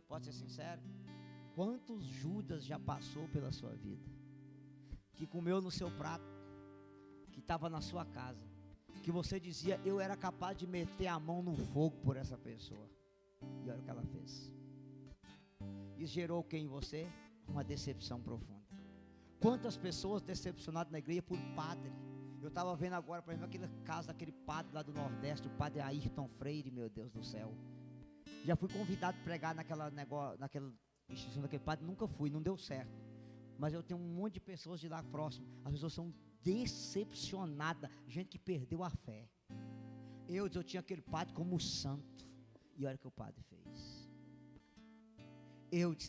Pode ser sincero? Quantos Judas já passou pela sua vida? Que comeu no seu prato, que estava na sua casa, que você dizia: eu era capaz de meter a mão no fogo por essa pessoa. E olha o que ela fez. Isso gerou o que em você? Uma decepção profunda. Quantas pessoas decepcionadas na igreja por padre? Eu estava vendo agora, por exemplo, aquele caso daquele padre lá do Nordeste, o padre Ayrton Freire, meu Deus do céu. Já fui convidado a pregar naquela instituição daquele padre, nunca fui, não deu certo. Mas eu tenho um monte de pessoas de lá próximo, as pessoas são decepcionadas, gente que perdeu a fé. Eu tinha aquele padre como santo, e olha o que o padre fez.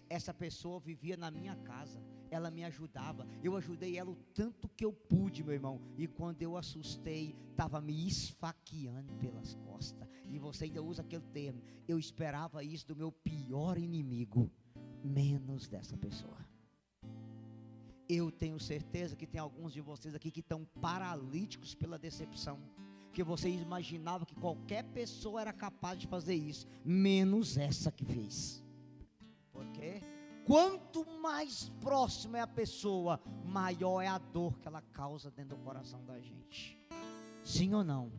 Essa pessoa vivia na minha casa, ela me ajudava, eu ajudei ela o tanto que eu pude, meu irmão, e quando eu assustei, estava me esfaqueando pelas costas, e você ainda usa aquele termo, eu esperava isso do meu pior inimigo, menos dessa pessoa. Eu tenho certeza que tem alguns de vocês aqui que estão paralíticos pela decepção, que você imaginava que qualquer pessoa era capaz de fazer isso, menos essa que fez. Por quê? Quanto mais próxima é a pessoa, maior é a dor que ela causa dentro do coração da gente. Sim ou não?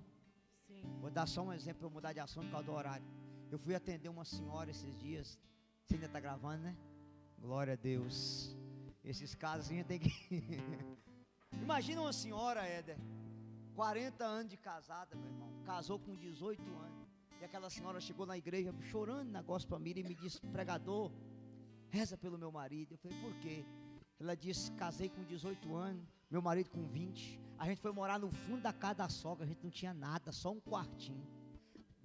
Sim. Vou dar só um exemplo para eu mudar de assunto por causa do horário. Eu fui atender uma senhora esses dias. Você ainda está gravando, né? Glória a Deus. Esses casos a gente tem que... Imagina uma senhora, Éder, 40 anos de casada, meu irmão. Casou com 18 anos. E aquela senhora chegou na igreja chorando na gospel meeting e me disse: pregador, reza pelo meu marido. Eu falei: por quê? Ela disse: casei com 18 anos, meu marido com 20. A gente foi morar no fundo da casa da sogra, a gente não tinha nada, só um quartinho.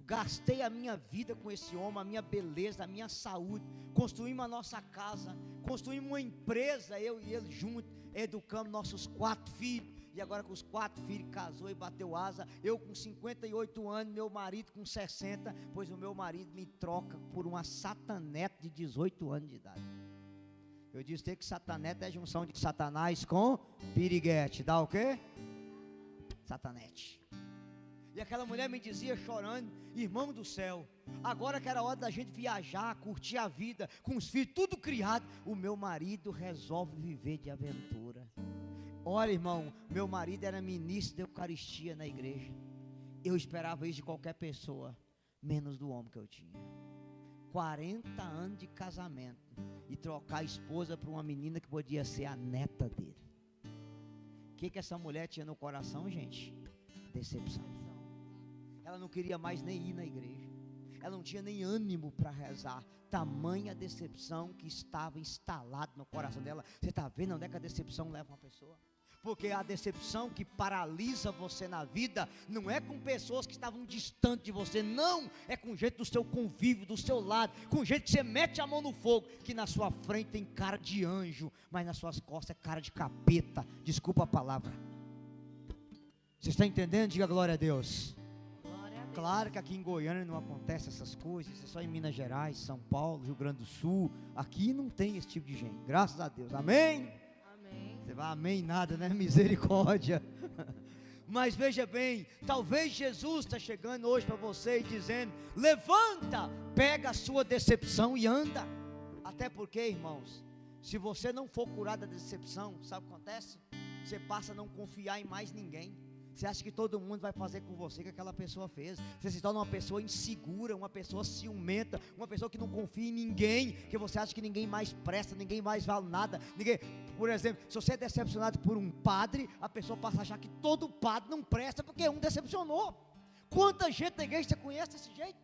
Gastei a minha vida com esse homem, a minha beleza, a minha saúde. Construímos a nossa casa, construímos uma empresa, eu e ele juntos, educamos nossos 4 filhos. E agora com os 4 filhos casou e bateu asa. Eu com 58 anos, meu marido com 60, pois o meu marido me troca por uma sataneta de 18 anos de idade. Eu disse que sataneta é a junção de Satanás com piriguete. Dá o quê? Satanete. E aquela mulher me dizia chorando: irmão do céu, agora que era hora da gente viajar, curtir a vida, com os filhos tudo criado, o meu marido resolve viver de aventura. Olha, irmão, meu marido era ministro da Eucaristia na igreja. Eu esperava isso de qualquer pessoa, menos do homem que eu tinha. 40 anos de casamento e trocar a esposa por uma menina que podia ser a neta dele. O que essa mulher tinha no coração, gente? Decepção. Ela não queria mais nem ir na igreja. Ela não tinha nem ânimo para rezar. Tamanha decepção que estava instalada no coração dela. Você está vendo onde é que a decepção leva uma pessoa? Porque a decepção que paralisa você na vida não é com pessoas que estavam distantes de você, não, é com gente do seu convívio, do seu lado, com gente que você mete a mão no fogo, que na sua frente tem cara de anjo, mas nas suas costas é cara de capeta, desculpa a palavra. Você está entendendo? Diga glória a Deus. Glória a Deus. Claro que aqui em Goiânia não acontece essas coisas, é só em Minas Gerais, São Paulo, Rio Grande do Sul, aqui não tem esse tipo de gente, graças a Deus, amém? Você vai amém nada, né? Misericórdia. Mas veja bem, talvez Jesus está chegando hoje para você e dizendo: levanta, pega a sua decepção e anda. Até porque, irmãos, se você não for curado da decepção, sabe o que acontece? Você passa a não confiar em mais ninguém. Você acha que todo mundo vai fazer com você o que aquela pessoa fez. Você se torna uma pessoa insegura, uma pessoa ciumenta, uma pessoa que não confia em ninguém, que você acha que ninguém mais presta, ninguém mais vale nada. Por exemplo, se você é decepcionado por um padre, a pessoa passa a achar que todo padre não presta porque um decepcionou. Quanta gente na igreja você conhece desse jeito?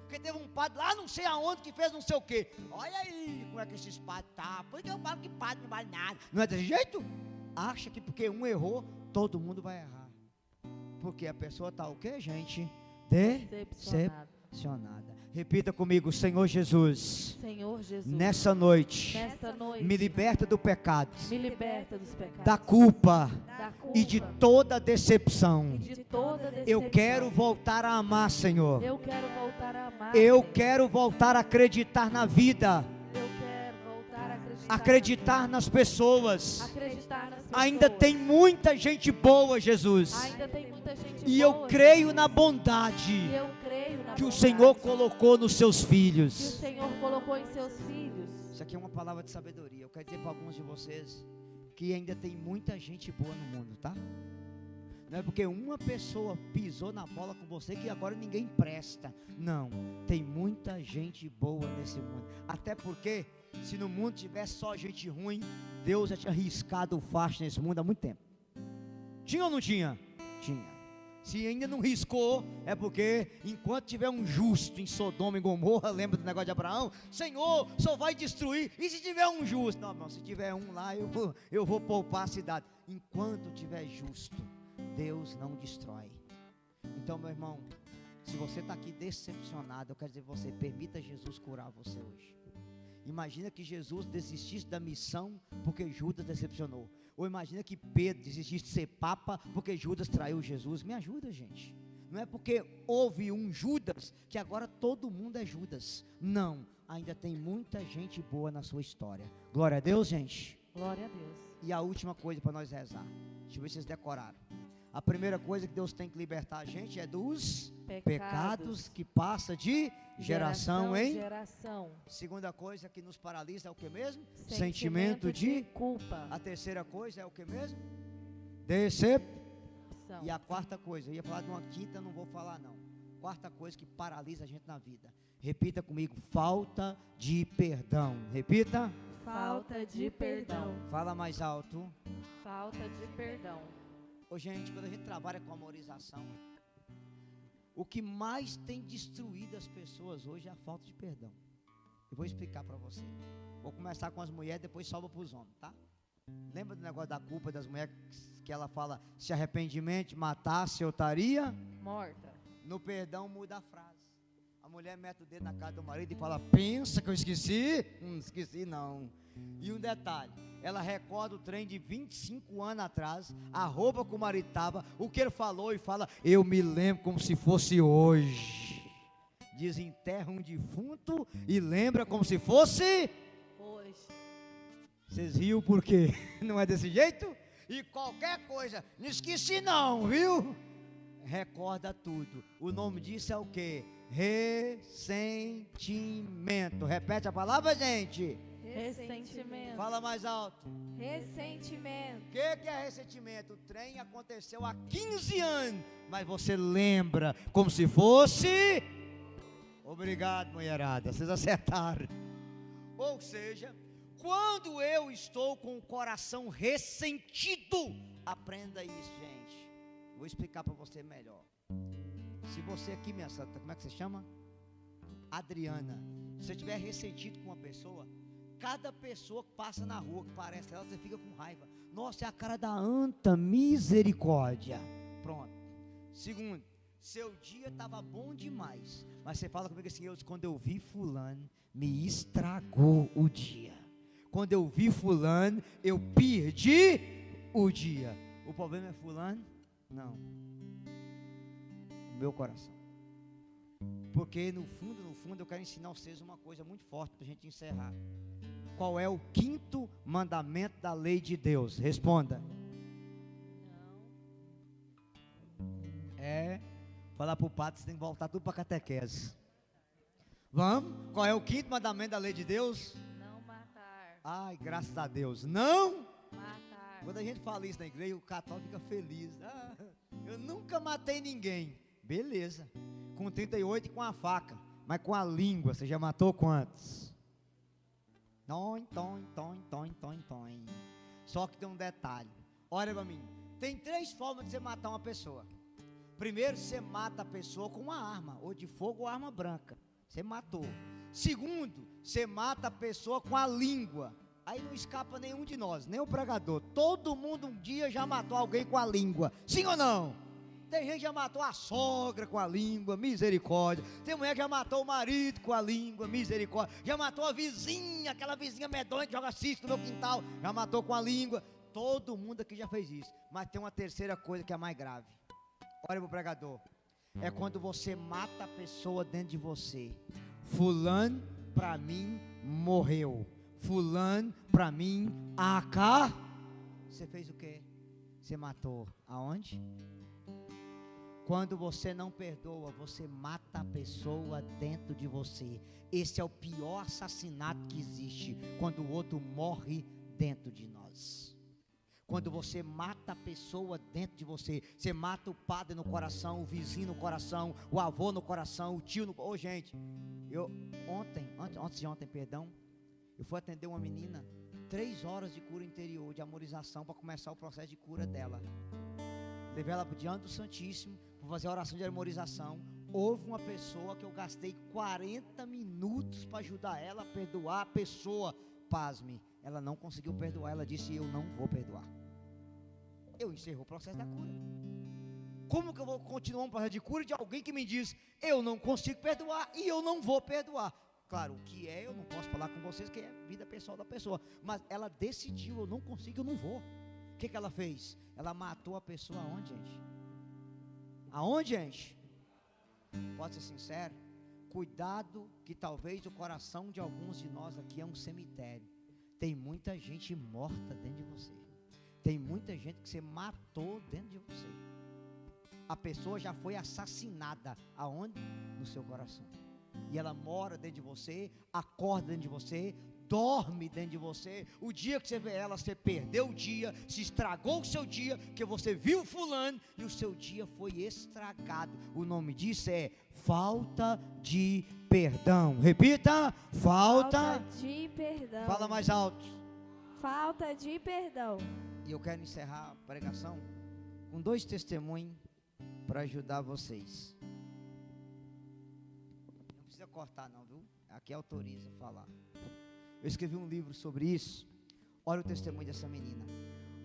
Porque teve um padre lá não sei aonde que fez não sei o quê. Olha aí como é que esses padres tá. Porque eu falo que padre não vale nada. Não é desse jeito? Acha que porque um errou, todo mundo vai errar. Porque a pessoa está o quê, gente? Decepcionada. Repita comigo: Senhor Jesus, Senhor Jesus, nessa noite, me liberta do pecado, me liberta dos pecados, da culpa da culpa e de toda decepção. e de toda decepção. Eu quero voltar a amar, Senhor. Eu quero voltar a amar. Eu Senhor. quero voltar a acreditar na vida, Eu quero voltar a acreditar nas pessoas. acreditar nas pessoas. Ainda tem muita gente boa, Jesus. Ainda tem muita gente E boa, eu creio Jesus. na bondade E eu creio na que o bondade Senhor colocou nos seus que o filhos. Senhor colocou em seus filhos. Isso aqui é uma palavra de sabedoria. Eu quero dizer para alguns de vocês que ainda tem muita gente boa no mundo, tá? Não é porque uma pessoa pisou na bola com você que agora ninguém presta. Não, tem muita gente boa nesse mundo. Até porque, se no mundo tivesse só gente ruim, Deus já tinha riscado o facho nesse mundo há muito tempo. Tinha ou não tinha? Tinha. Se ainda não riscou, é porque enquanto tiver um justo em Sodoma e Gomorra, lembra do negócio de Abraão? Senhor, só vai destruir. E se tiver um justo? Não, irmão, se tiver um lá, eu vou poupar a cidade. Enquanto tiver justo, Deus não destrói. Então, meu irmão, se você está aqui decepcionado, eu quero dizer a você, permita Jesus curar você hoje. Imagina que Jesus desistisse da missão porque Judas decepcionou. Ou imagina que Pedro desistisse de ser papa porque Judas traiu Jesus. Me ajuda, gente. Não é porque houve um Judas que agora todo mundo é Judas. Não, ainda tem muita gente boa na sua história. Glória a Deus, gente. Glória a Deus. E a última coisa para nós rezar. Deixa eu ver se vocês decoraram. A primeira coisa que Deus tem que libertar a gente é dos pecados que passa de geração em geração. Segunda coisa que nos paralisa é o que mesmo? Sentimento de culpa. A terceira coisa é o que mesmo? Decepção. E a quarta coisa, eu ia falar de uma quinta, não vou falar não. Quarta coisa que paralisa a gente na vida. Repita comigo: falta de perdão. Repita. Falta de perdão. Fala mais alto. Falta de perdão. Ô, gente, quando a gente trabalha com amorização, o que mais tem destruído as pessoas hoje é a falta de perdão. Eu vou explicar para você. Vou começar com as mulheres, depois salva para os homens, tá? Lembra do negócio da culpa das mulheres que ela fala: se arrependimento matasse, eu estaria morta. No perdão muda a frase. A mulher mete o dedo na cara do marido e fala: pensa que eu esqueci? Esqueci não. E um detalhe, ela recorda o trem de 25 anos atrás, a roupa que o marido estava, o que ele falou, e fala: eu me lembro como se fosse hoje. Desenterra um defunto e lembra como se fosse hoje. Vocês riam por quê? Não é desse jeito? E qualquer coisa, não esqueci não, viu? Recorda tudo. O nome disso é o quê? Ressentimento. Repete a palavra, gente. Ressentimento. Fala mais alto. Ressentimento. O que é ressentimento? O trem aconteceu há 15 anos, mas você lembra como se fosse. Obrigado, mulherada, vocês acertaram. Ou seja, quando eu estou com o coração ressentido, aprenda isso, gente. Vou explicar para você melhor. Se você aqui, minha santa, como é que você chama? Adriana. Se você estiver ressentido com uma pessoa, cada pessoa que passa na rua, que parece ela, você fica com raiva. Nossa, é a cara da anta, misericórdia. Pronto. Segundo, seu dia estava bom demais, mas você fala comigo assim: quando eu vi fulano, me estragou o dia. Quando eu vi fulano, eu perdi o dia. O problema é fulano? Não. Meu coração. Porque no fundo, eu quero ensinar vocês uma coisa muito forte para a gente encerrar. Qual é o quinto mandamento da lei de Deus? Responda. Falar para o padre, você tem que voltar tudo para catequese. Vamos? Qual é o quinto mandamento da lei de Deus? Não matar. Ai, graças a Deus. Não Matar. Quando a gente fala isso na igreja, o católico fica feliz. Eu nunca matei ninguém. Beleza. Com 38 e com a faca. Mas com a língua, você já matou quantos? Tom. Só que tem um detalhe. Olha pra mim. Tem 3 formas de você matar uma pessoa. Primeiro, você mata a pessoa com uma arma. Ou de fogo ou arma branca. Você matou. Segundo, você mata a pessoa com a língua. Aí não escapa nenhum de nós, nem o pregador. Todo mundo um dia já matou alguém com a língua. Sim ou não? Tem gente que já matou a sogra com a língua, misericórdia. Tem mulher que já matou o marido com a língua, misericórdia. Já matou a vizinha, aquela vizinha medonha que joga cisto no meu quintal. Já matou com a língua. Todo mundo aqui já fez isso. Mas tem uma terceira coisa que é mais grave. Olha para o pregador. É quando você mata a pessoa dentro de você. Fulano, para mim, morreu. Fulano, para mim, Você fez o quê? Você matou. Aonde? Quando você não perdoa, você mata a pessoa dentro de você. Esse é o pior assassinato que existe. Quando o outro morre dentro de nós. Quando você mata a pessoa dentro de você. Você mata o padre no coração, o vizinho no coração, o avô no coração, o tio no coração. Gente, antes de ontem, eu fui atender uma menina, 3 horas de cura interior, de amorização, para começar o processo de cura dela. Levei ela diante do Santíssimo, para fazer a oração de amorização. Houve uma pessoa que eu gastei 40 minutos para ajudar ela a perdoar a pessoa. Pasme, ela não conseguiu perdoar, ela disse, eu não vou perdoar. Eu encerrou o processo da cura. Como que eu vou continuar um processo de cura de alguém que me diz, eu não consigo perdoar e eu não vou perdoar? Claro, o que é, eu não posso falar com vocês, que é vida pessoal da pessoa. Mas ela decidiu, eu não consigo, eu não vou. O que ela fez? Ela matou a pessoa aonde, gente? Aonde, gente? Pode ser sincero? Cuidado que talvez o coração de alguns de nós aqui é um cemitério. Tem muita gente morta dentro de você. Tem muita gente que você matou dentro de você. A pessoa já foi assassinada. Aonde? No seu coração. E ela mora dentro de você, acorda dentro de você, dorme dentro de você. O dia que você vê ela, você perdeu o dia, se estragou o seu dia, que você viu fulano e o seu dia foi estragado. O nome disso é falta de perdão. Repita, falta de perdão. Fala mais alto. Falta de perdão. E eu quero encerrar a pregação com 2 testemunhos para ajudar vocês. Não precisa cortar não, viu? Aqui autoriza falar. Eu escrevi um livro sobre isso. Olha o testemunho dessa menina.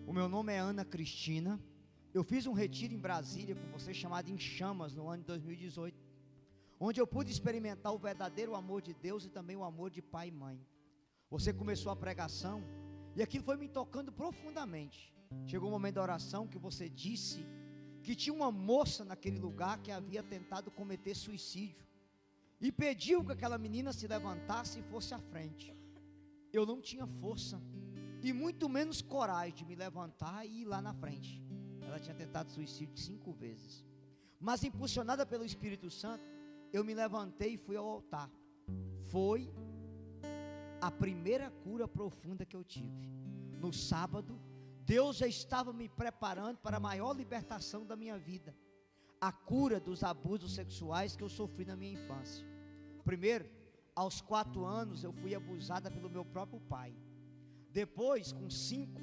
O meu nome é Ana Cristina. Eu fiz um retiro em Brasília com você chamado Em Chamas no ano de 2018, onde eu pude experimentar o verdadeiro amor de Deus e também o amor de pai e mãe. Você começou a pregação e aquilo foi me tocando profundamente. Chegou o momento da oração que você disse que tinha uma moça naquele lugar que havia tentado cometer suicídio e pediu que aquela menina se levantasse e fosse à frente. Eu não tinha força e muito menos coragem de me levantar e ir lá na frente. Ela tinha tentado suicídio 5 vezes, mas impulsionada pelo Espírito Santo, eu me levantei e fui ao altar. Foi a primeira cura profunda que eu tive. No sábado, Deus já estava me preparando para a maior libertação da minha vida, a cura dos abusos sexuais que eu sofri na minha infância. Primeiro, aos 4 anos eu fui abusada pelo meu próprio pai. Depois, com 5,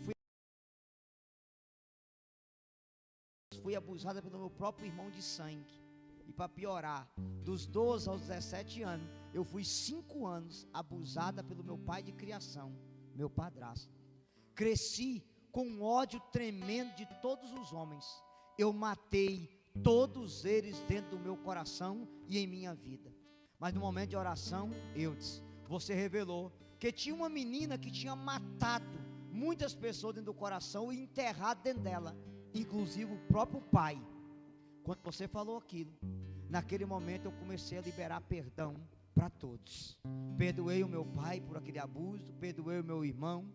fui abusada pelo meu próprio irmão de sangue. E para piorar, dos 12 aos 17 anos, eu fui 5 anos abusada pelo meu pai de criação, meu padrasto. Cresci com um ódio tremendo de todos os homens. Eu matei todos eles dentro do meu coração e em minha vida. Mas no momento de oração, eu disse, você revelou que tinha uma menina que tinha matado muitas pessoas dentro do coração e enterrado dentro dela, inclusive o próprio pai. Quando você falou aquilo, naquele momento eu comecei a liberar perdão para todos. Perdoei o meu pai por aquele abuso, perdoei o meu irmão,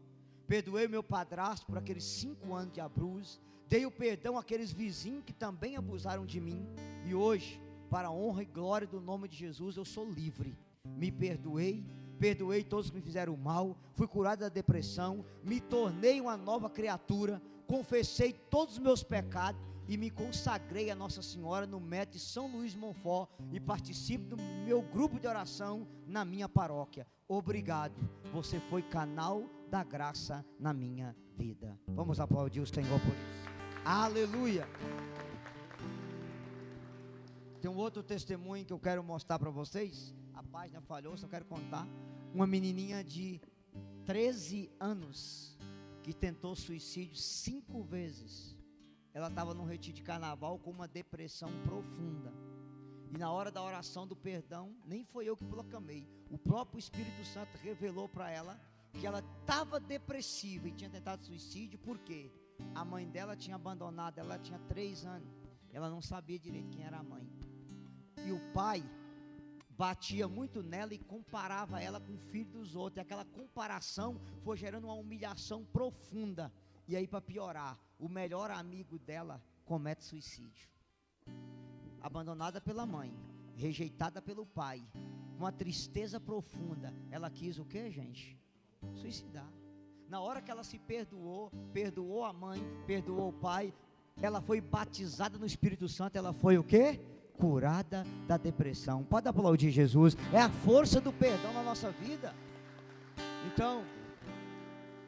perdoei o meu padrasto por aqueles 5 anos de abuso, Dei o perdão àqueles vizinhos que também abusaram de mim. E hoje, para a honra e glória do nome de Jesus, eu sou livre. Me perdoei, perdoei todos que me fizeram mal, fui curado da depressão, me tornei uma nova criatura, confessei todos os meus pecados e me consagrei a Nossa Senhora no MET de São Luís de Montfort e participo do meu grupo de oração na minha paróquia. Obrigado, você foi canal da graça na minha vida. Vamos aplaudir o Senhor por isso. Aleluia. Tem um outro testemunho que eu quero mostrar para vocês. A página falhou, só quero contar. Uma menininha de 13 anos que tentou suicídio 5 vezes. Ela estava num retiro de carnaval com uma depressão profunda. E na hora da oração do perdão, nem foi eu que proclamei. O próprio Espírito Santo revelou para ela que ela estava depressiva e tinha tentado suicídio. Por quê? A mãe dela tinha abandonado, ela tinha 3 anos. Ela não sabia direito quem era a mãe. E o pai batia muito nela e comparava ela com o filho dos outros. E aquela comparação foi gerando uma humilhação profunda. E aí, para piorar, o melhor amigo dela comete suicídio. Abandonada pela mãe, rejeitada pelo pai, uma tristeza profunda. Ela quis o quê, gente? Suicidar. Na hora que ela se perdoou, perdoou a mãe, perdoou o pai, ela foi batizada no Espírito Santo. Ela foi o quê? Curada da depressão. Pode aplaudir Jesus. É a força do perdão na nossa vida. Então,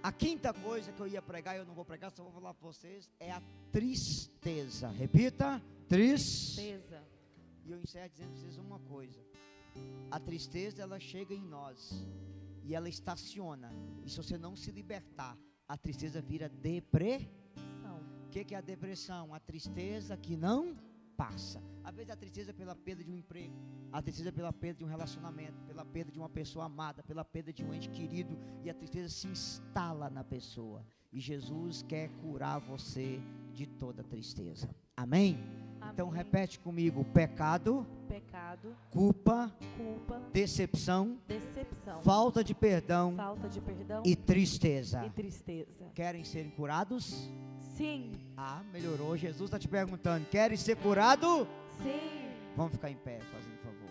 a quinta coisa que eu ia pregar, eu não vou pregar, só vou falar para vocês, é a tristeza. Repita, tristeza. E eu encerro dizendo para vocês uma coisa. A tristeza, ela chega em nós e ela estaciona. E se você não se libertar, a tristeza vira depressão. O que é a depressão? A tristeza que não passa. Às vezes a tristeza é pela perda de um emprego, a tristeza é pela perda de um relacionamento, pela perda de uma pessoa amada, pela perda de um ente querido, e a tristeza se instala na pessoa. E Jesus quer curar você de toda tristeza. Amém? Então repete comigo: pecado, culpa, decepção, falta de perdão e tristeza. Querem ser curados? Sim. Ah, melhorou. Jesus está te perguntando: querem ser curado? Sim. Vamos ficar em pé, fazendo favor.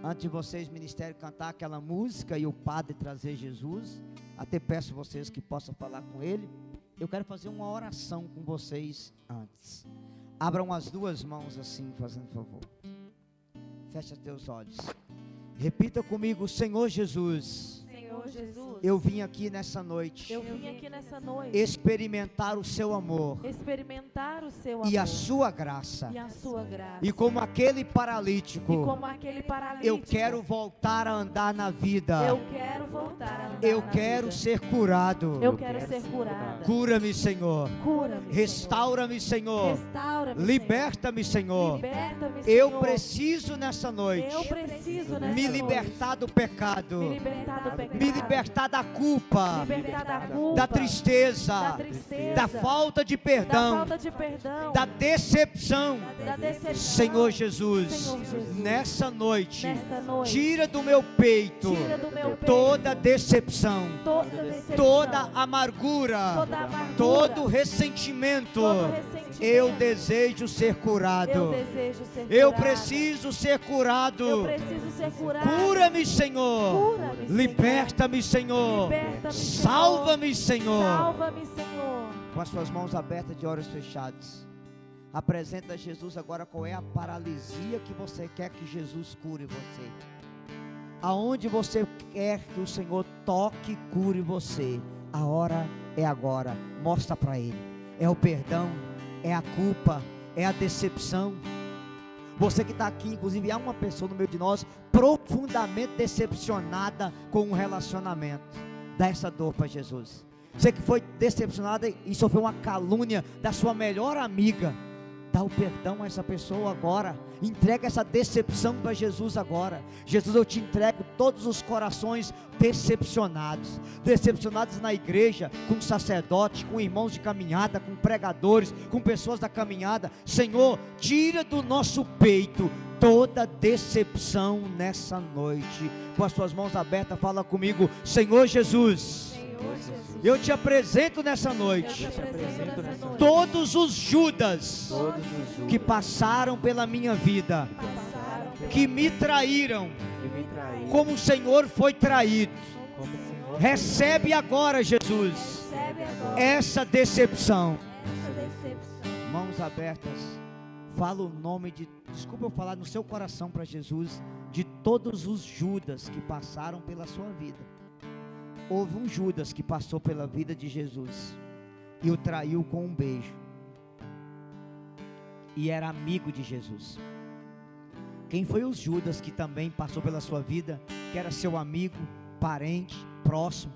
Antes de vocês, ministério, cantar aquela música e o padre trazer Jesus, até peço vocês que possam falar com ele. Eu quero fazer uma oração com vocês antes. Abram as duas mãos assim, fazendo favor. Fecha teus olhos. Repita comigo: Senhor Jesus. Eu vim aqui nessa noite. Experimentar o seu amor. E a sua graça. E como aquele paralítico. Eu quero voltar a andar na vida. Eu quero ser curado. Cura-me, Senhor. Restaura-me, Senhor. Liberta-me, Senhor. Eu preciso nessa noite me libertar do pecado. Me libertar da culpa, da tristeza, da falta de perdão, da decepção. Senhor Jesus, nessa noite, tira do meu peito toda decepção, toda amargura, todo ressentimento. Eu desejo ser curado. Eu preciso ser curado. Cura-me, Senhor. Liberta-me, Senhor. Salva-me, Senhor. Com as suas mãos abertas de olhos fechados, apresenta a Jesus agora qual é a paralisia que você quer que Jesus cure você. Aonde você quer que o Senhor toque e cure você. A hora é agora. Mostra para Ele. É o perdão, é a culpa, é a decepção. Você que está aqui, inclusive há uma pessoa no meio de nós profundamente decepcionada com um relacionamento. Dá essa dor para Jesus. Você que foi decepcionada e sofreu uma calúnia da sua melhor amiga, dá o perdão a essa pessoa agora. Entrega essa decepção para Jesus agora. Jesus, eu te entrego todos os corações decepcionados. Decepcionados na igreja, com sacerdotes, com irmãos de caminhada, com pregadores, com pessoas da caminhada. Senhor, tira do nosso peito toda decepção nessa noite. Com as suas mãos abertas, fala comigo: Senhor Jesus, Senhor Jesus, Eu te apresento nessa eu noite te apresento nessa noite todos os Judas todos os Judas que passaram pela minha vida, passaram pela que me traíram, que me traíram, como o Senhor foi traído. como o Senhor Recebe agora, Jesus, recebe agora essa decepção. essa decepção. Mãos abertas, fala o nome de, desculpa eu falar no seu coração para Jesus, de todos os Judas que passaram pela sua vida. Houve um Judas que passou pela vida de Jesus e o traiu com um beijo, e era amigo de Jesus. Quem foi os Judas que também passou pela sua vida, que era seu amigo, parente, próximo,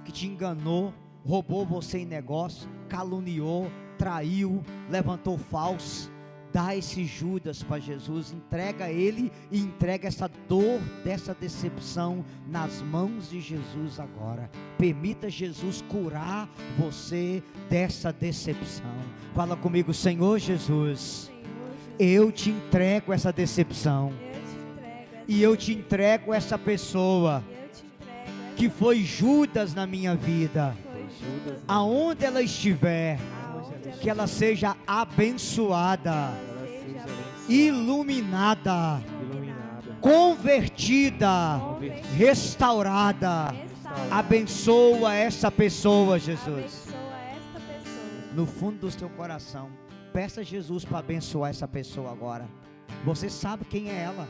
que te enganou, roubou você em negócio, caluniou, traiu, levantou falso? Dá esse Judas para Jesus, entrega ele e entrega essa dor dessa decepção nas mãos de Jesus agora. Permita Jesus curar você dessa decepção. Fala comigo, Senhor Jesus, Senhor Jesus, eu te entrego essa decepção eu te entrego essa e eu te entrego essa pessoa eu te entrego essa que foi Judas na minha vida. foi Judas, Aonde ela estiver, aonde que ela seja abençoada, ela seja iluminada, iluminada, convertida, convertida, restaurada. restaurada. Abençoa essa pessoa, Jesus. Abençoa esta pessoa. No fundo do seu coração, peça a Jesus para abençoar essa pessoa agora. Você sabe quem é ela,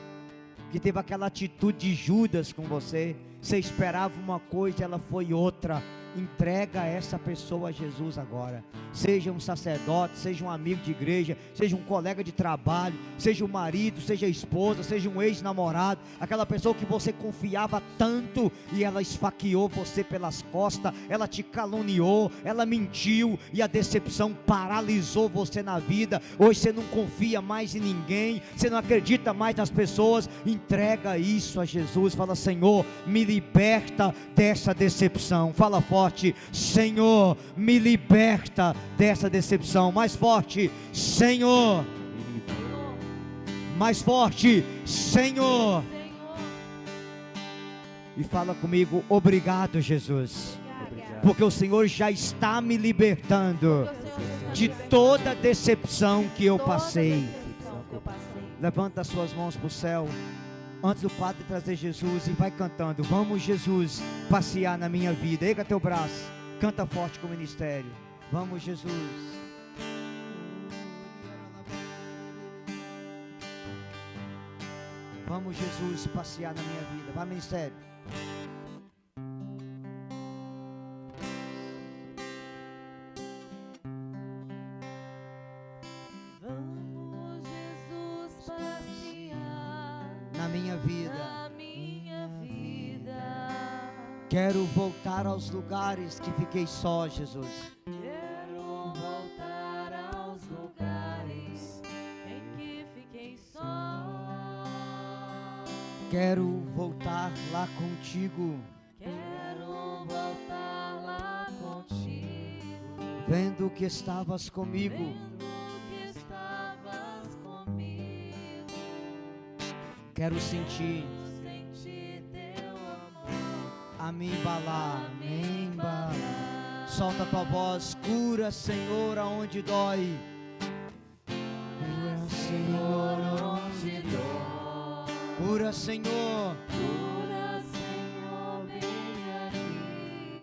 que teve aquela atitude de Judas com você. Você esperava uma coisa, ela foi outra. Entrega essa pessoa a Jesus agora. Seja um sacerdote, seja um amigo de igreja, seja um colega de trabalho, seja um marido, seja a esposa, seja um ex-namorado, aquela pessoa que você confiava tanto e ela esfaqueou você pelas costas, ela te caluniou, ela mentiu e a decepção paralisou você na vida. Hoje você não confia mais em ninguém, você não acredita mais nas pessoas. Entrega isso a Jesus. Fala: Senhor, me liberta dessa decepção. Fala forte: Senhor, me liberta dessa decepção. Mais forte: Senhor. Mais forte: Senhor. E fala comigo: obrigado, Jesus, Obrigada. porque o Senhor já está me libertando de toda decepção que eu passei. Decepção que eu passei. Levanta as suas mãos para o céu, antes do Padre trazer Jesus, e vai cantando: vamos, Jesus, passear na minha vida. Erga teu braço, canta forte com o ministério. Vamos, Jesus. Vamos, Jesus, passear na minha vida. Vai, ministério. Vamos, Jesus, passear Na minha vida. na minha vida. Quero voltar aos lugares que fiquei só, Jesus. Quero voltar aos lugares em que fiquei só. Quero voltar lá contigo, Quero voltar lá contigo, vendo que estavas comigo. vendo que estavas comigo. Quero sentir Sentir teu amor a me embalar, me embalar. Solta a tua voz: cura, Senhor, aonde dói. Cura, Senhor, aonde dói. Cura, Senhor,